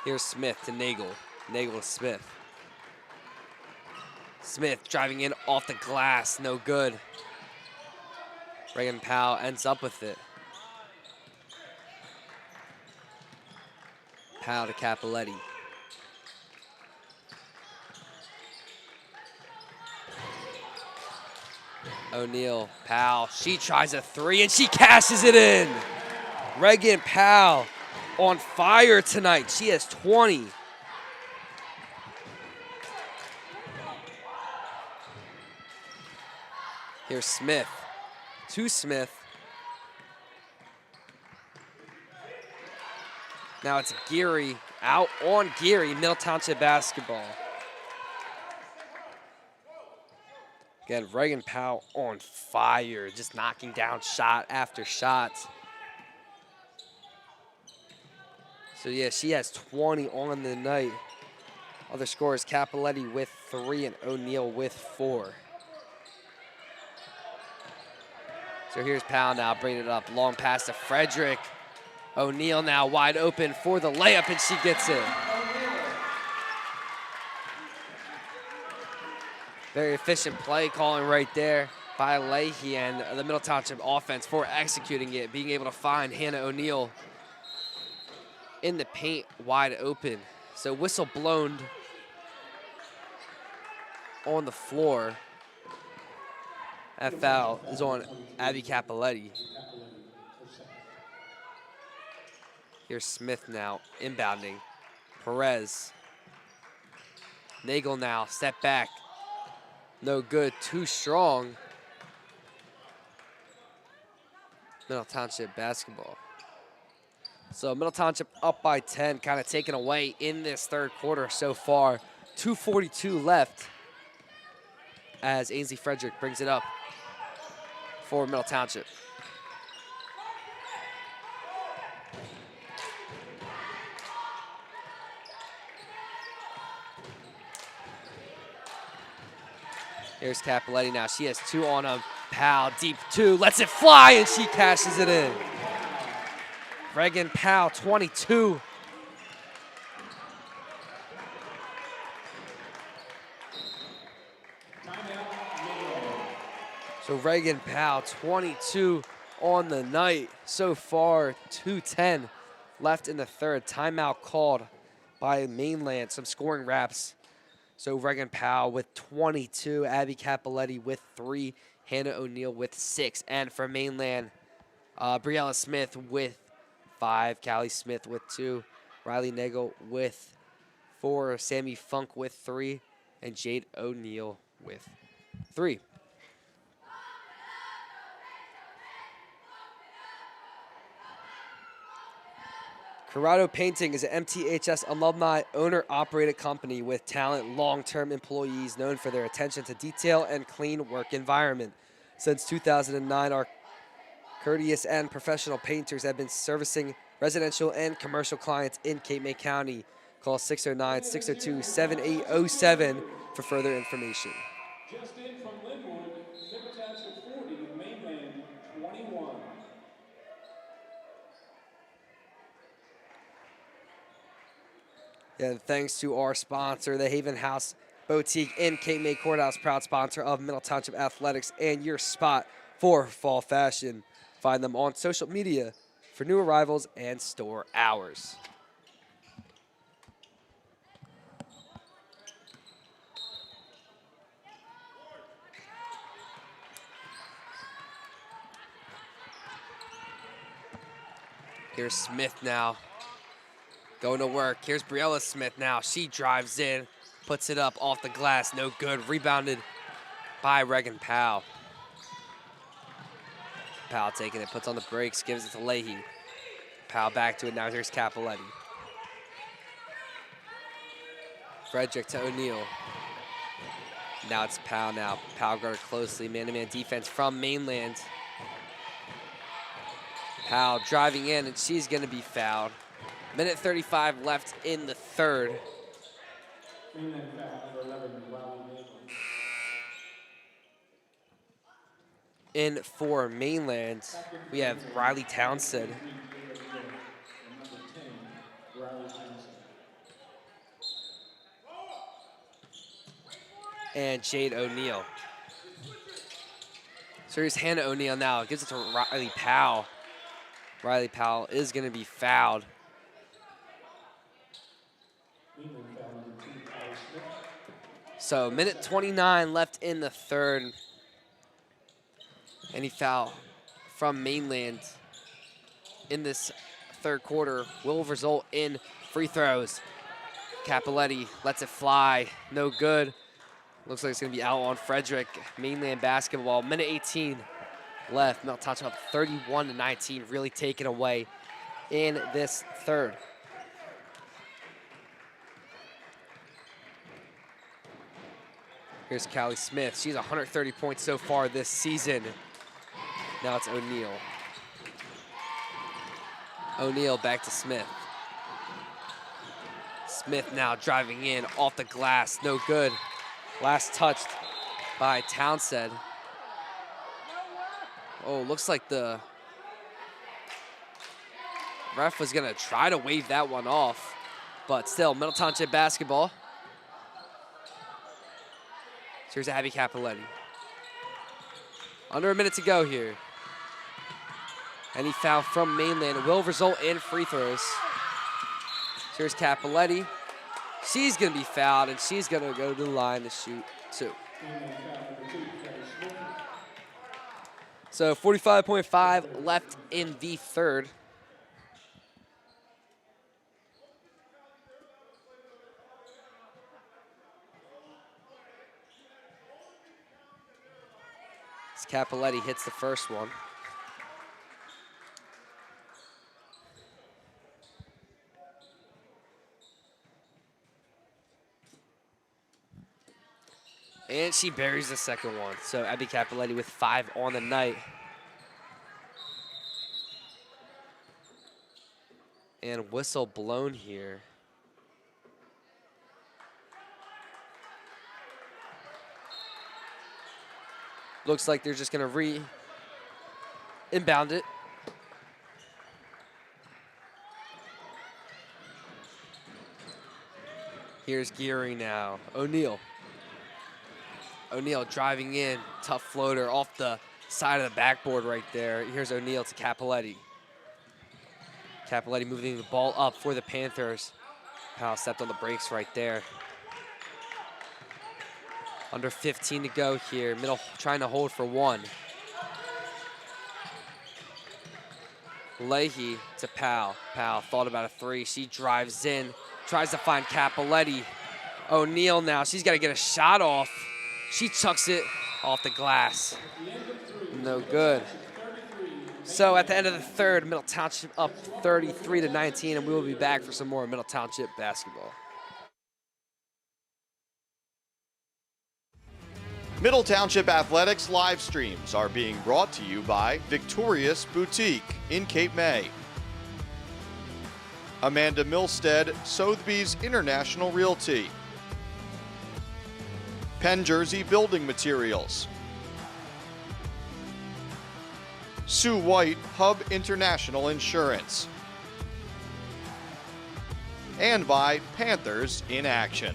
Here's Smith to Nagel. Nagel to Smith. Smith driving in off the glass, no good. Reagan Powell ends up with it. Powell to Capoletti. O'Neal, Powell, she tries a 3 and she cashes it in. Reagan Powell on fire tonight. She has 20. Here's Smith to Smith. Now it's Geary out on Geary, Middle Township basketball. Again, Reagan Powell on fire, just knocking down shot after shot. So yeah, she has 20 on the night. Other scorers, Capoletti with 3 and O'Neal with 4. So here's Powell now, bringing it up. Long pass to Frederick. O'Neal now wide open for the layup, and she gets it. Very efficient play calling right there by Leahy and the Middle Township offense for executing it, being able to find Hannah O'Neal in the paint wide open. So whistle blown on the floor. That foul is on Abby Capoletti. Here's Smith now inbounding. Perez. Nagel now, step back. No good, too strong. Middle Township basketball. So Middle Township up by 10, kind of taken away in this third quarter so far. 2:42 left as Ainsley Frederick brings it up for Middle Township. Here's Capoletti now. She has 2 on a Powell. Deep 2. Lets it fly, and she cashes it in. Reagan Powell, 22. So Reagan Powell, 22 on the night. So far, 2:10 left in the third. Timeout called by Mainland. Some scoring wraps. So Reagan Powell with 22, Abby Capoletti with 3, Hannah O'Neal with 6, and for Mainland, Briella Smith with 5, Callie Smith with 2, Riley Nagel with 4, Sammy Funk with 3, and Jade O'Neal with 3. Corrado Painting is an MTHS alumni owner-operated company with talent long-term employees known for their attention to detail and clean work environment. Since 2009, our courteous and professional painters have been servicing residential and commercial clients in Cape May County. Call 609-602-7807 for further information. Just in from Linwood, Middle Township 40, Mainland 21. And thanks to our sponsor, the Haven House Boutique in Cape May Courthouse, proud sponsor of Middle Township Athletics and your spot for fall fashion. Find them on social media for new arrivals and store hours. Here's Smith now. Going to work. Here's Briella Smith now. She drives in, puts it up off the glass. No good. Rebounded by Reagan Powell. Powell taking it, puts on the brakes, gives it to Leahy. Powell back to it. Now here's Capoletti. Frederick to O'Neal. Now it's Powell now. Powell guarded closely. Man-to-man defense from Mainland. Powell driving in, and she's going to be fouled. Minute 35 left in the third. Mainland foul number 11, Riley Nagel. In for Mainland, we have Riley Townsend. Number 10, Riley Townsend. And Jade O'Neal. So here's Hannah O'Neal now. Gives it to Riley Powell. Riley Powell is going to be fouled. So minute 29 left in the third. Any foul from Mainland in this third quarter will result in free throws. Capoletti lets it fly. No good. Looks like it's going to be out on Frederick. Mainland basketball. Minute 18 left. Middle Township up 31-19. Really taken away in this third. Here's Callie Smith. She's 130 points so far this season. Now it's O'Neal. O'Neal back to Smith. Smith now driving in off the glass. No good. Last touched by Townsend. Oh, looks like the ref was going to try to wave that one off. But still, Middle Township basketball. So here's Abby Capoletti. Under a minute to go here. Any foul from Mainland will result in free throws. So here's Capoletti. She's going to be fouled, and she's going to go to the line to shoot 2. So 45.5 left in the third. As Capoletti hits the first one. And she buries the second one. So Abby Capoletti with 5 on the night. And whistle blown here. Looks like they're just going to inbound it. Here's Geary now. O'Neal. O'Neal driving in, tough floater off the side of the backboard right there. Here's O'Neal to Capoletti. Capoletti moving the ball up for the Panthers. Powell stepped on the brakes right there. Under 15 to go here. Middle trying to hold for 1. Leahy to Powell. Powell thought about a 3. She drives in, tries to find Capoletti. O'Neal now, she's got to get a shot off. She chucks it off the glass. No good. So at the end of the third, Middle Township up 33-19, and we will be back for some more Middle Township basketball. Middle Township Athletics live streams are being brought to you by Victorious Boutique in Cape May, Amanda Milstead, Sotheby's International Realty, Penn Jersey Building Materials, Sue White Hub International Insurance, and by Panthers in Action.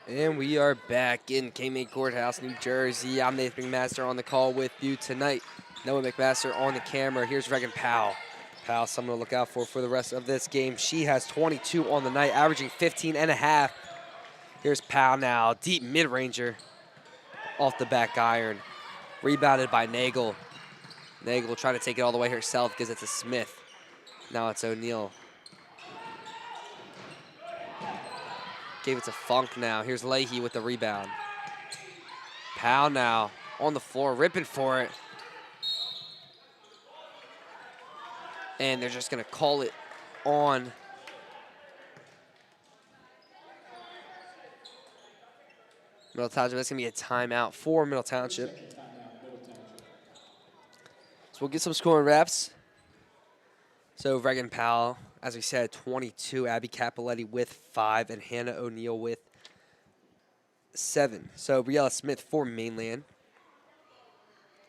And we are back in K-Main Courthouse, New Jersey. I'm Nathan McMaster on the call with you tonight. Noah McMaster on the camera. Here's Reagan Powell. Powell, someone to look out for the rest of this game. She has 22 on the night, averaging 15.5. Here's Powell now, deep mid-ranger off the back iron. Rebounded by Nagel. Nagel trying to take it all the way herself, gives it to Smith. Now it's O'Neal. Gave it to Funk now. Here's Leahy with the rebound. Powell now on the floor, ripping for it. And they're just going to call it on Middle Township. That's going to be a timeout for Middle Township. So we'll get some scoring reps. So Reagan Powell, as we said, 22. Abby Capoletti with 5, and Hannah O'Neal with 7. So Briella Smith for Mainland.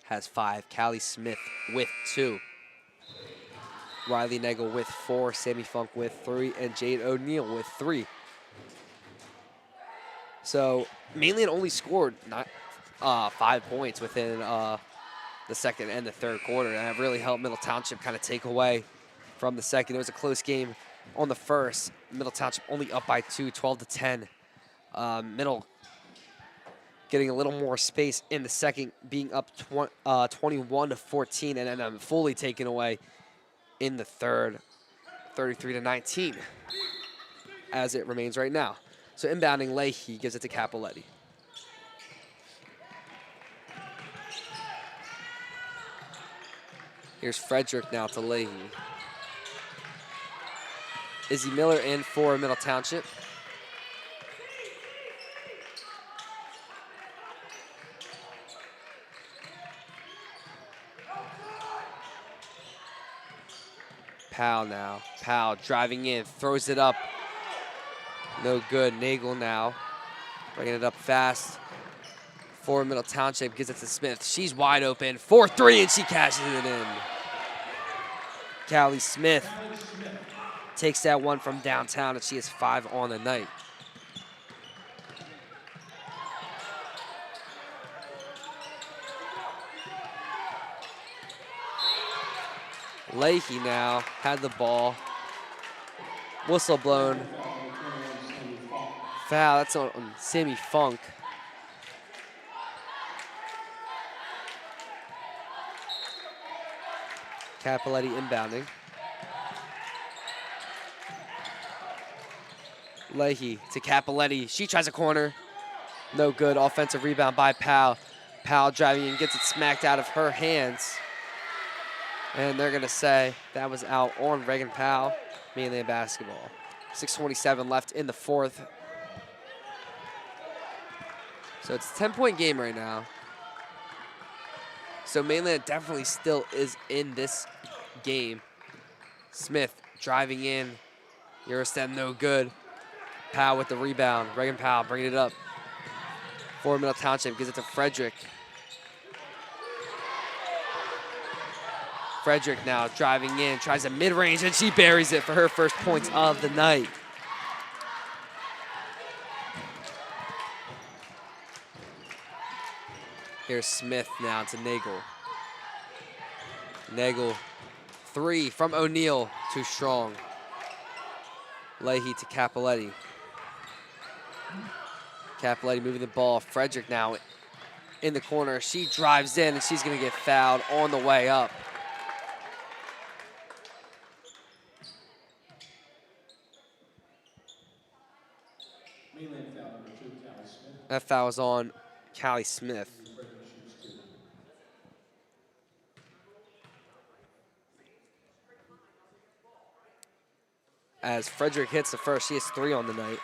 has 5. Callie Smith with 2. Riley Nagel with 4. Sammy Funk with 3. And Jade O'Neal with 3. So Mainland only scored 5 points within the second and the third quarter, and it really helped Middle Township kind of take away from the second. It was a close game on the first. Middle Township only up by 2, 12-10. Middle getting a little more space in the second, being up 21-14, and then fully taken away in the third, 33-19, as it remains right now. So inbounding, Leahy gives it to Capoletti. Here's Frederick now to Leahy. Izzy Miller in for Middle Township. Powell now. Powell driving in, throws it up. No good. Nagel now bringing it up fast for Middle Township. Gives it to Smith. She's wide open. 4-3, and she cashes it in. Callie Smith takes that one from downtown, and she has 5 on the night. Leahy now had the ball. Whistle blown. Foul, that's on Sammy Funk. Capoletti inbounding. Leahy to Capoletti. She tries a corner. No good. Offensive rebound by Powell. Powell driving in, gets it smacked out of her hands. And they're going to say that was out on Reagan Powell, Mainland basketball. 6:27 left in the fourth. So it's a 10-point game right now. So Mainland definitely still is in this game. Smith driving in. Eurostep no good. Powell with the rebound. Reagan Powell bringing it up for Middle Township. Gives it to Frederick. Frederick now driving in. Tries a mid-range, and she buries it for her first points of the night. Here's Smith now to Nagel. Nagel, 3 from O'Neal, too strong. Leahy to Capoletti. Capoletti moving the ball. Frederick now in the corner. She drives in, and she's going to get fouled on the way up. That foul is on Callie Smith. As Frederick hits the first, she has 3 on the night.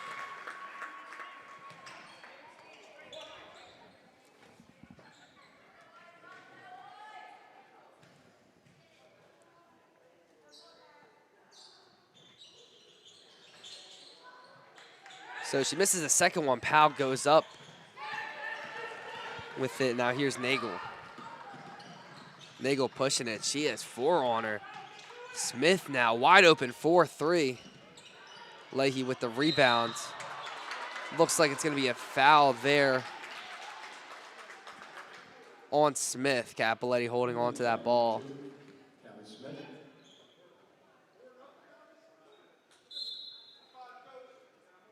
So she misses the second one. Powell goes up with it. Now here's Nagel. Nagel pushing it. She has 4 on her. Smith now wide open, 4-3. Leahy with the rebound. Looks like it's going to be a foul there on Smith. Capoletti holding on to that ball.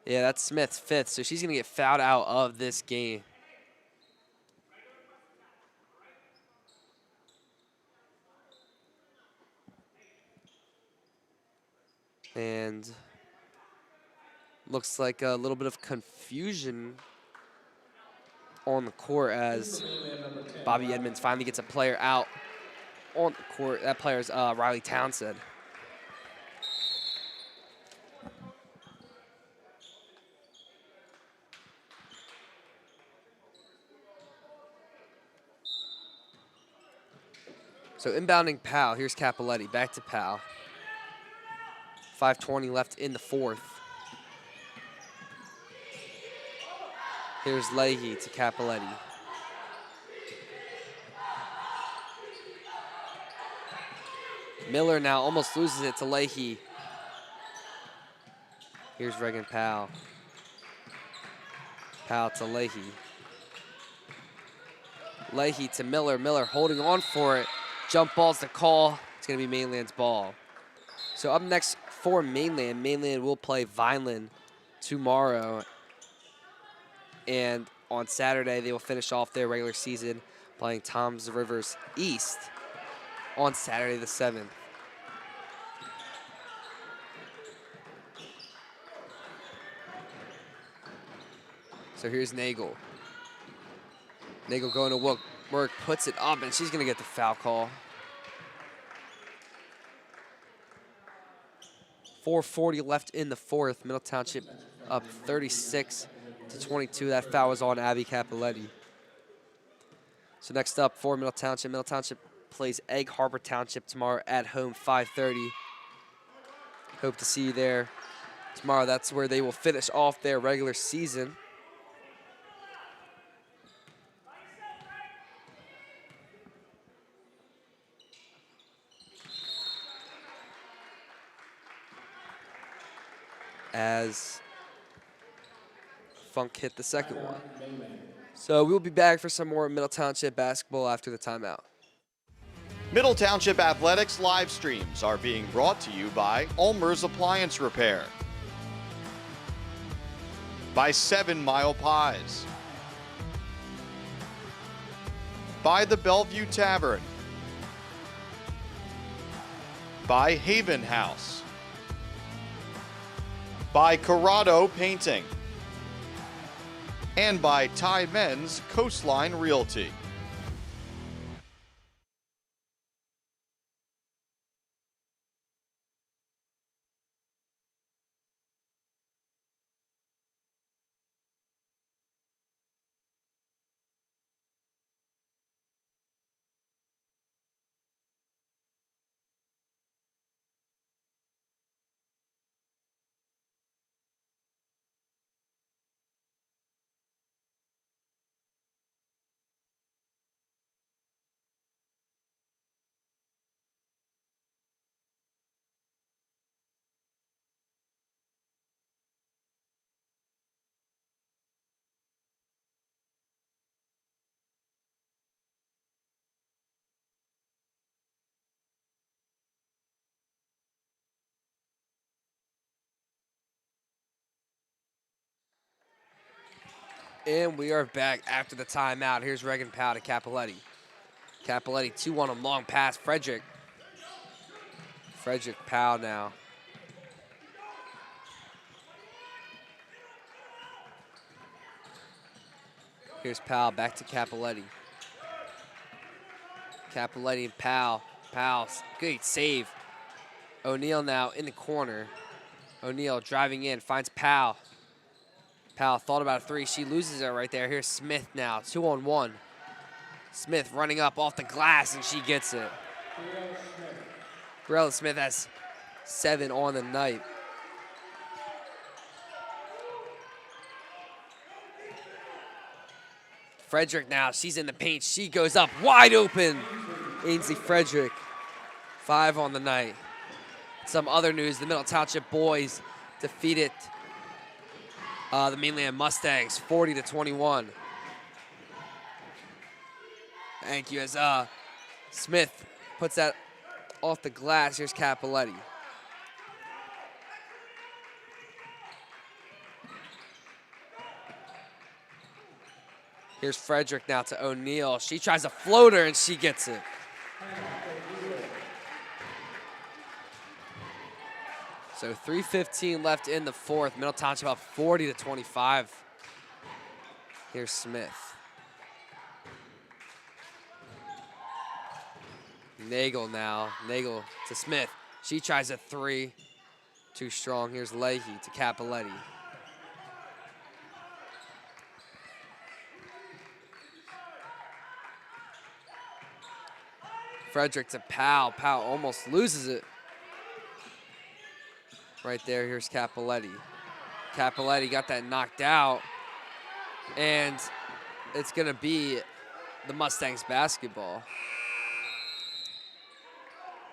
Yeah, that's Smith's 5th, so she's going to get fouled out of this game. And looks like a little bit of confusion on the court as Bobby Edmonds finally gets a player out on the court. That player's Riley Townsend. So inbounding Powell. Here's Capoletti. Back to Powell. 5:20 left in the fourth. Here's Leahy to Capoletti. Miller now almost loses it to Leahy. Here's Reagan Powell. Powell to Leahy. Leahy to Miller. Miller holding on for it. Jump ball's the call. It's going to be Mainland's ball. So up next for Mainland, Mainland will play Vineland tomorrow. And on Saturday, they will finish off their regular season playing Toms Rivers East on Saturday the 7th. So here's Nagel. Nagel going to work, puts it up, and she's going to get the foul call. 4:40 left in the fourth. Middle Township up 36-22. That foul was on Abby Capoletti. So next up for Middle Township plays Egg Harbor Township tomorrow at home, 5:30. Hope to see you there tomorrow. That's where they will finish off their regular season. As Funk hit the second one. So we'll be back for some more Middle Township basketball after the timeout. Middle Township Athletics live streams are being brought to you by ULMER'S Appliance Repair, by 7 Mile Pies, by the Bellevue Tavern, by Haven House, by Corrado Painting, and by MENZ Coastline Realty. And we are back after the timeout. Here's Reagan Powell to Capoletti. Capoletti 2-1 on long pass. Frederick Powell now. Here's Powell back to Capoletti. Capoletti and Powell. Powell's great save. O'Neal now in the corner. O'Neal driving in, finds Powell. Powell thought about a three. She loses it right there. Here's Smith now, 2-on-1. Smith running up off the glass, and she gets it. Briella Smith has 7 on the night. Frederick now, she's in the paint. She goes up wide open. Ainsley Frederick, 5 on the night. Some other news, the Middle Township boys defeated the Mainland Mustangs 40-21. Thank you. As Smith puts that off the glass, here's Capoletti. Here's Frederick now to O'Neal. She tries a floater and she gets it. So 3:15 left in the fourth. Middle Township up 40-25. Here's Smith. Nagel now. Nagel to Smith. She tries a three. Too strong. Here's Leahy to Capoletti. Frederick to Powell. Powell almost loses it. Right there, here's Capoletti. Capoletti got that knocked out. And it's going to be the Mustangs basketball.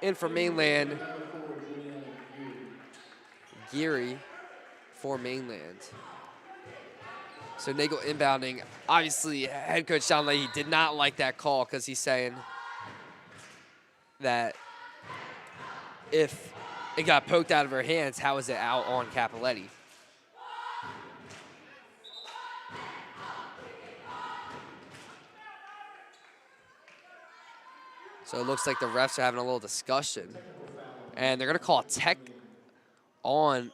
In for Mainland, Geary for Mainland. So Nagel inbounding. Obviously, head coach John Leahy did not like that call because he's saying that if it got poked out of her hands, how is it out on Cappelletti? So it looks like the refs are having a little discussion. And they're going to call a tech on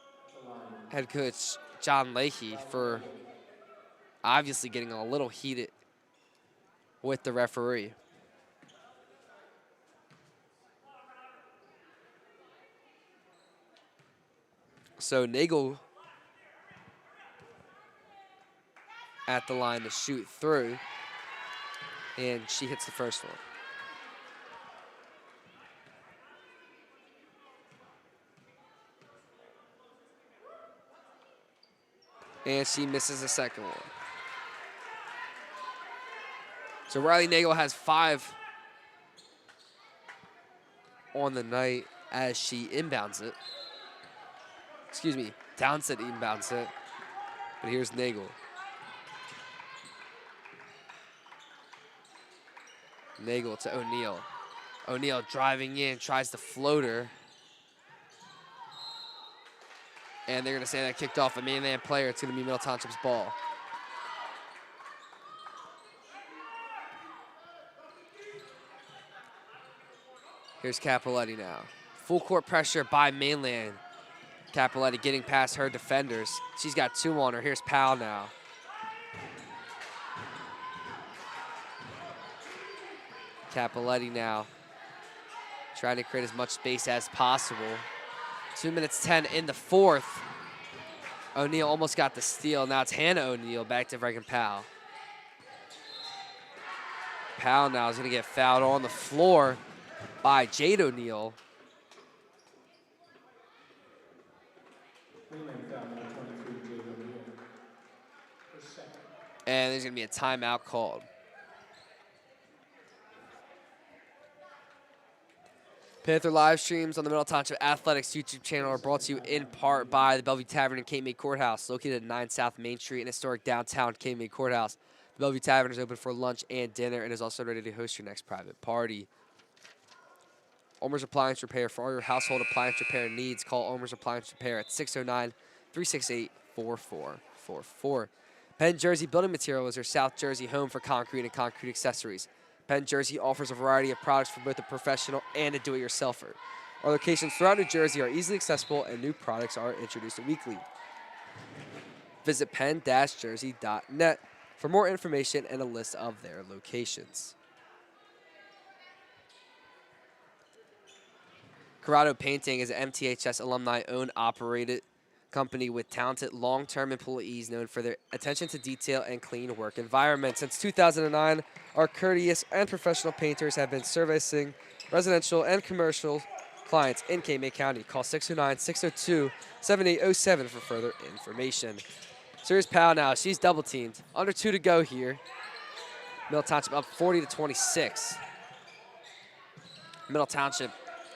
head coach John Leahy for obviously getting a little heated with the referee. So Nagel at the line to shoot through, and she hits the first one. And she misses the second one. So Riley Nagel has 5 on the night as she inbounds it. Excuse me, Townsend inbounds it. But here's Nagel. Nagel to O'Neal. O'Neal driving in, tries the floater. And they're going to say that kicked off a Mainland player. It's going to be Middle Township's ball. Here's Cappelletti now. Full court pressure by Mainland. Cappelletti getting past her defenders. She's got 2 on her. Here's Powell now. Cappelletti now trying to create as much space as possible. 2 minutes 10 in the 4th. O'Neal almost got the steal. Now it's Hannah O'Neal back to Reagan Powell. Powell now is going to get fouled on the floor by Jade O'Neal. And there's going to be a timeout called. Panther live streams on the Middle Township Athletics YouTube channel are brought to you in part by the Bellevue Tavern and Cape May Courthouse, located at 9 South Main Street in historic downtown Cape May Courthouse. The Bellevue Tavern is open for lunch and dinner and is also ready to host your next private party. ULMER'S Appliance Repair. For all your household appliance repair needs, call ULMER'S Appliance Repair at 609-368-4444. Penn Jersey Building Material is your South Jersey home for concrete and concrete accessories. Penn Jersey offers a variety of products for both a professional and a do-it-yourselfer. Our locations throughout New Jersey are easily accessible and new products are introduced weekly. Visit penn-jersey.net for more information and a list of their locations. CORRADO Painting is an MTHS alumni-owned, operated company with talented long-term employees known for their attention to detail and clean work environment. Since 2009, our courteous and professional painters have been servicing residential and commercial clients in Cape May County. Call 609-602-7807 for further information. So here's Powell now. She's double-teamed. Under 2 to go here. Middle Township up 40-26. Middle Township,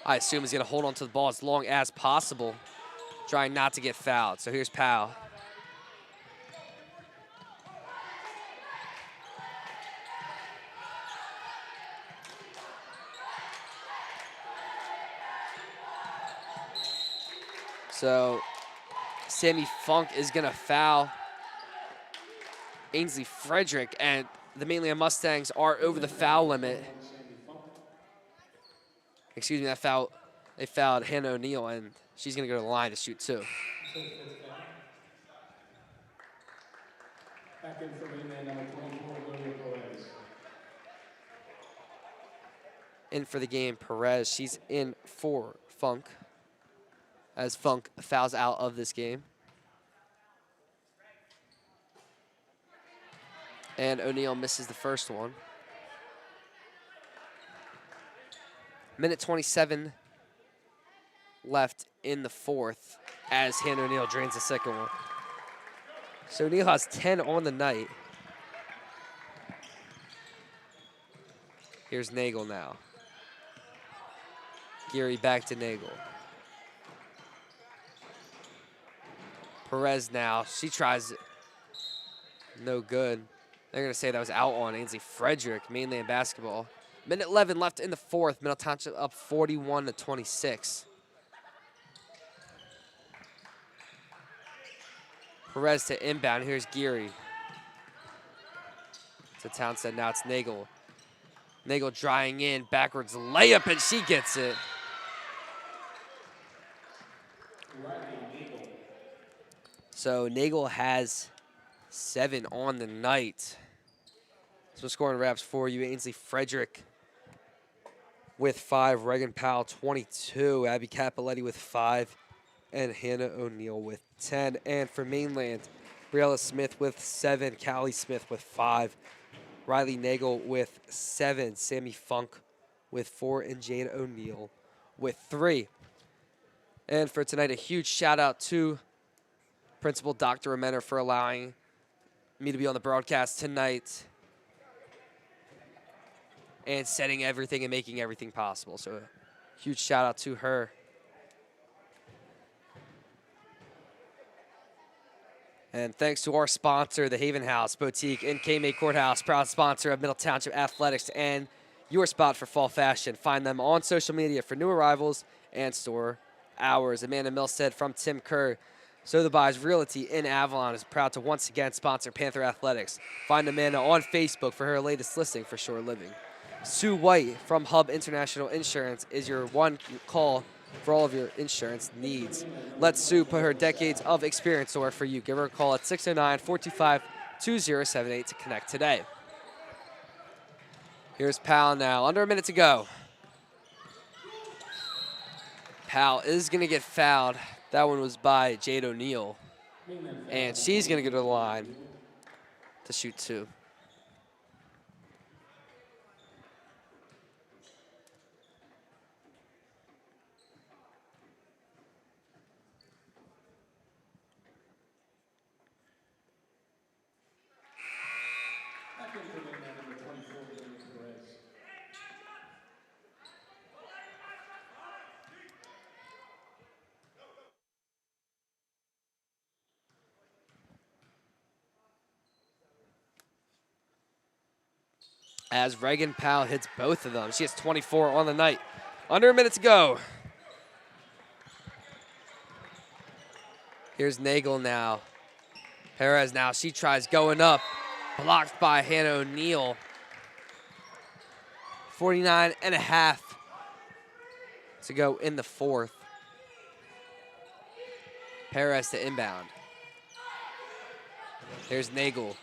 I assume, is going to hold on to the ball as long as possible, trying not to get fouled. So here's Powell. So Sammy Funk is going to foul Ainsley Frederick, and the Mainland Mustangs are over the foul limit. Excuse me, they fouled Hannah O'Neal, and she's going to go to the line to shoot 2. Back in for Mainland, number 24, Perez. In for the game, Perez. She's in for Funk, as Funk fouls out of this game. And O'Neal misses the first one. Minute 27 left in the 4th as Hannah O'Neal drains the second one. So O'Neal has 10 on the night. Here's Nagel now. Geary back to Nagel. Perez now. She tries it. No good. They're going to say that was out on Ainsley Frederick, Mainland basketball. Minute 11 left in the fourth. Middle Township up 41-26. Perez to inbound. Here's Geary. To Townsend. Now it's Nagel. Nagel drying in. Backwards layup, and she gets it. So Nagel has 7 on the night. So scoring wraps for you. Ainsley Frederick with 5. Reagan Powell, 22. Abby Capoletti with 5. And Hannah O'Neill with 10. And for Mainland, Briella Smith with 7. Callie Smith with 5. Riley Nagel with 7. Sammy Funk with 4. And Jade O'Neill with 3. And for tonight, a huge shout out to Principal Dr. Amener for allowing me to be on the broadcast tonight and setting everything and making everything possible. So a huge shout out to her. And thanks to our sponsor, the Haven House Boutique in K-May Courthouse, proud sponsor of Middle Township Athletics and your spot for fall fashion. Find them on social media for new arrivals and store hours. Amanda Milstead from Tim Kerr. SOTHEBY'S Realty in Avalon is proud to once again sponsor Panther Athletics. Find Amanda on Facebook for her latest listing for Shore Living. Sue White from Hub International Insurance is your one call for all of your insurance needs. Let Sue put her decades of experience to work for you. Give her a call at 609-425-2078 to connect today. Here's Powell now. Under a minute to go. Powell is going to get fouled. That one was by Jade O'Neill. And she's going to go to the line to shoot 2. As Reagan Powell hits both of them. She has 24 on the night. Under a minute to go. Here's Nagel now. Perez now. She tries going up. Blocked by Hannah O'Neill. 49.5 to go in the fourth. Perez to inbound. Here's Nagel.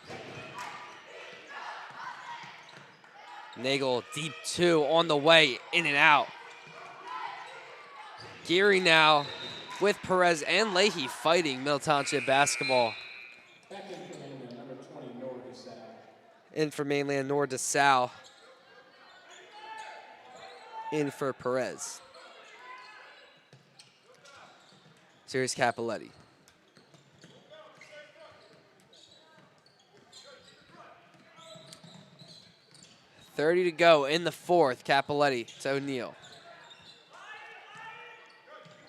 Nagel deep 2 on the way, in and out. Geary now with Perez and Leahy fighting Middle Township basketball. Back in for Mainland, number 20, Nora DeSalle. In for Mainland, Nora DeSalle. In for Perez. So here's Capoletti. .30 to go in the fourth. Capoletti to O'Neill.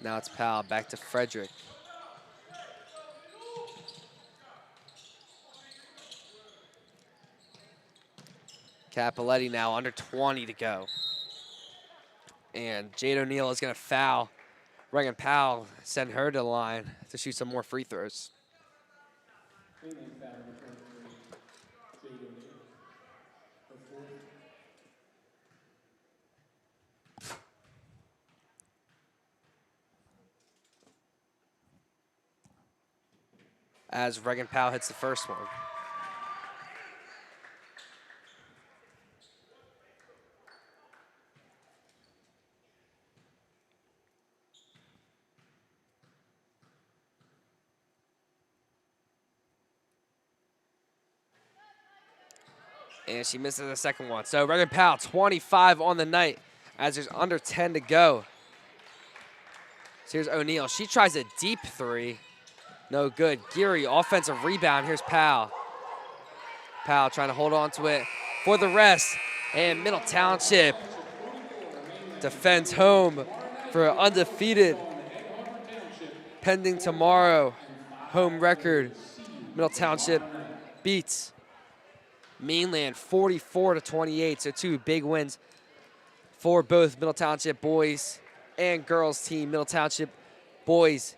Now it's Powell back to Frederick. Capoletti now under 20 to go. And Jade O'Neill is going to foul Reagan Powell, send her to the line to shoot some more free throws. Mainland foul, number 23, Jade O'Neill. The fourth. As Reagan Powell hits the first one. And she misses the second one. So Reagan Powell, 25 on the night as there's under 10 to go. So here's O'Neill. She tries a deep 3. No good. Geary, offensive rebound. Here's Powell. Powell trying to hold on to it for the rest. And Middle Township defends home for undefeated, pending tomorrow, home record. Middle Township beats Mainland 44-28, so 2 big wins for both Middle Township boys and girls team. Middle Township boys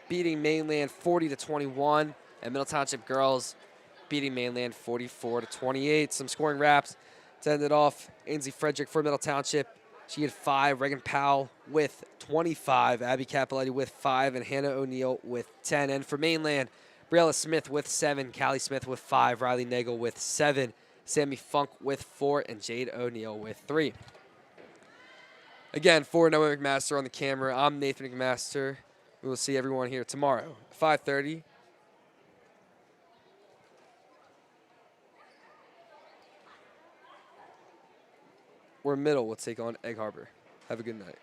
beating Mainland 40-21, and Middle Township girls beating Mainland 44-28. Some scoring wraps to end it off. Ainsley Frederick for Middle Township. She had 5. Reagan Powell with 25. Abby Capoletti with 5. And Hannah O'Neill with 10. And for Mainland, Briella Smith with 7. Callie Smith with 5. Riley Nagel with 7. Sammy Funk with 4. And Jade O'Neill with 3. Again, for Noah McMaster on the camera, I'm Nathan McMaster. We will see everyone here tomorrow, 5:30. Where Middle will take on Egg Harbor. Have a good night.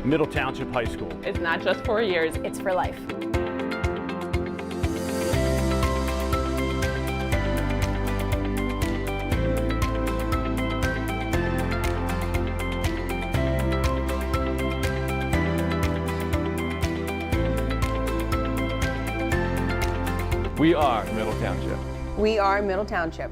Middle Township High School. It's not just 4 years, It's for life. We are Middle Township. We are Middle Township.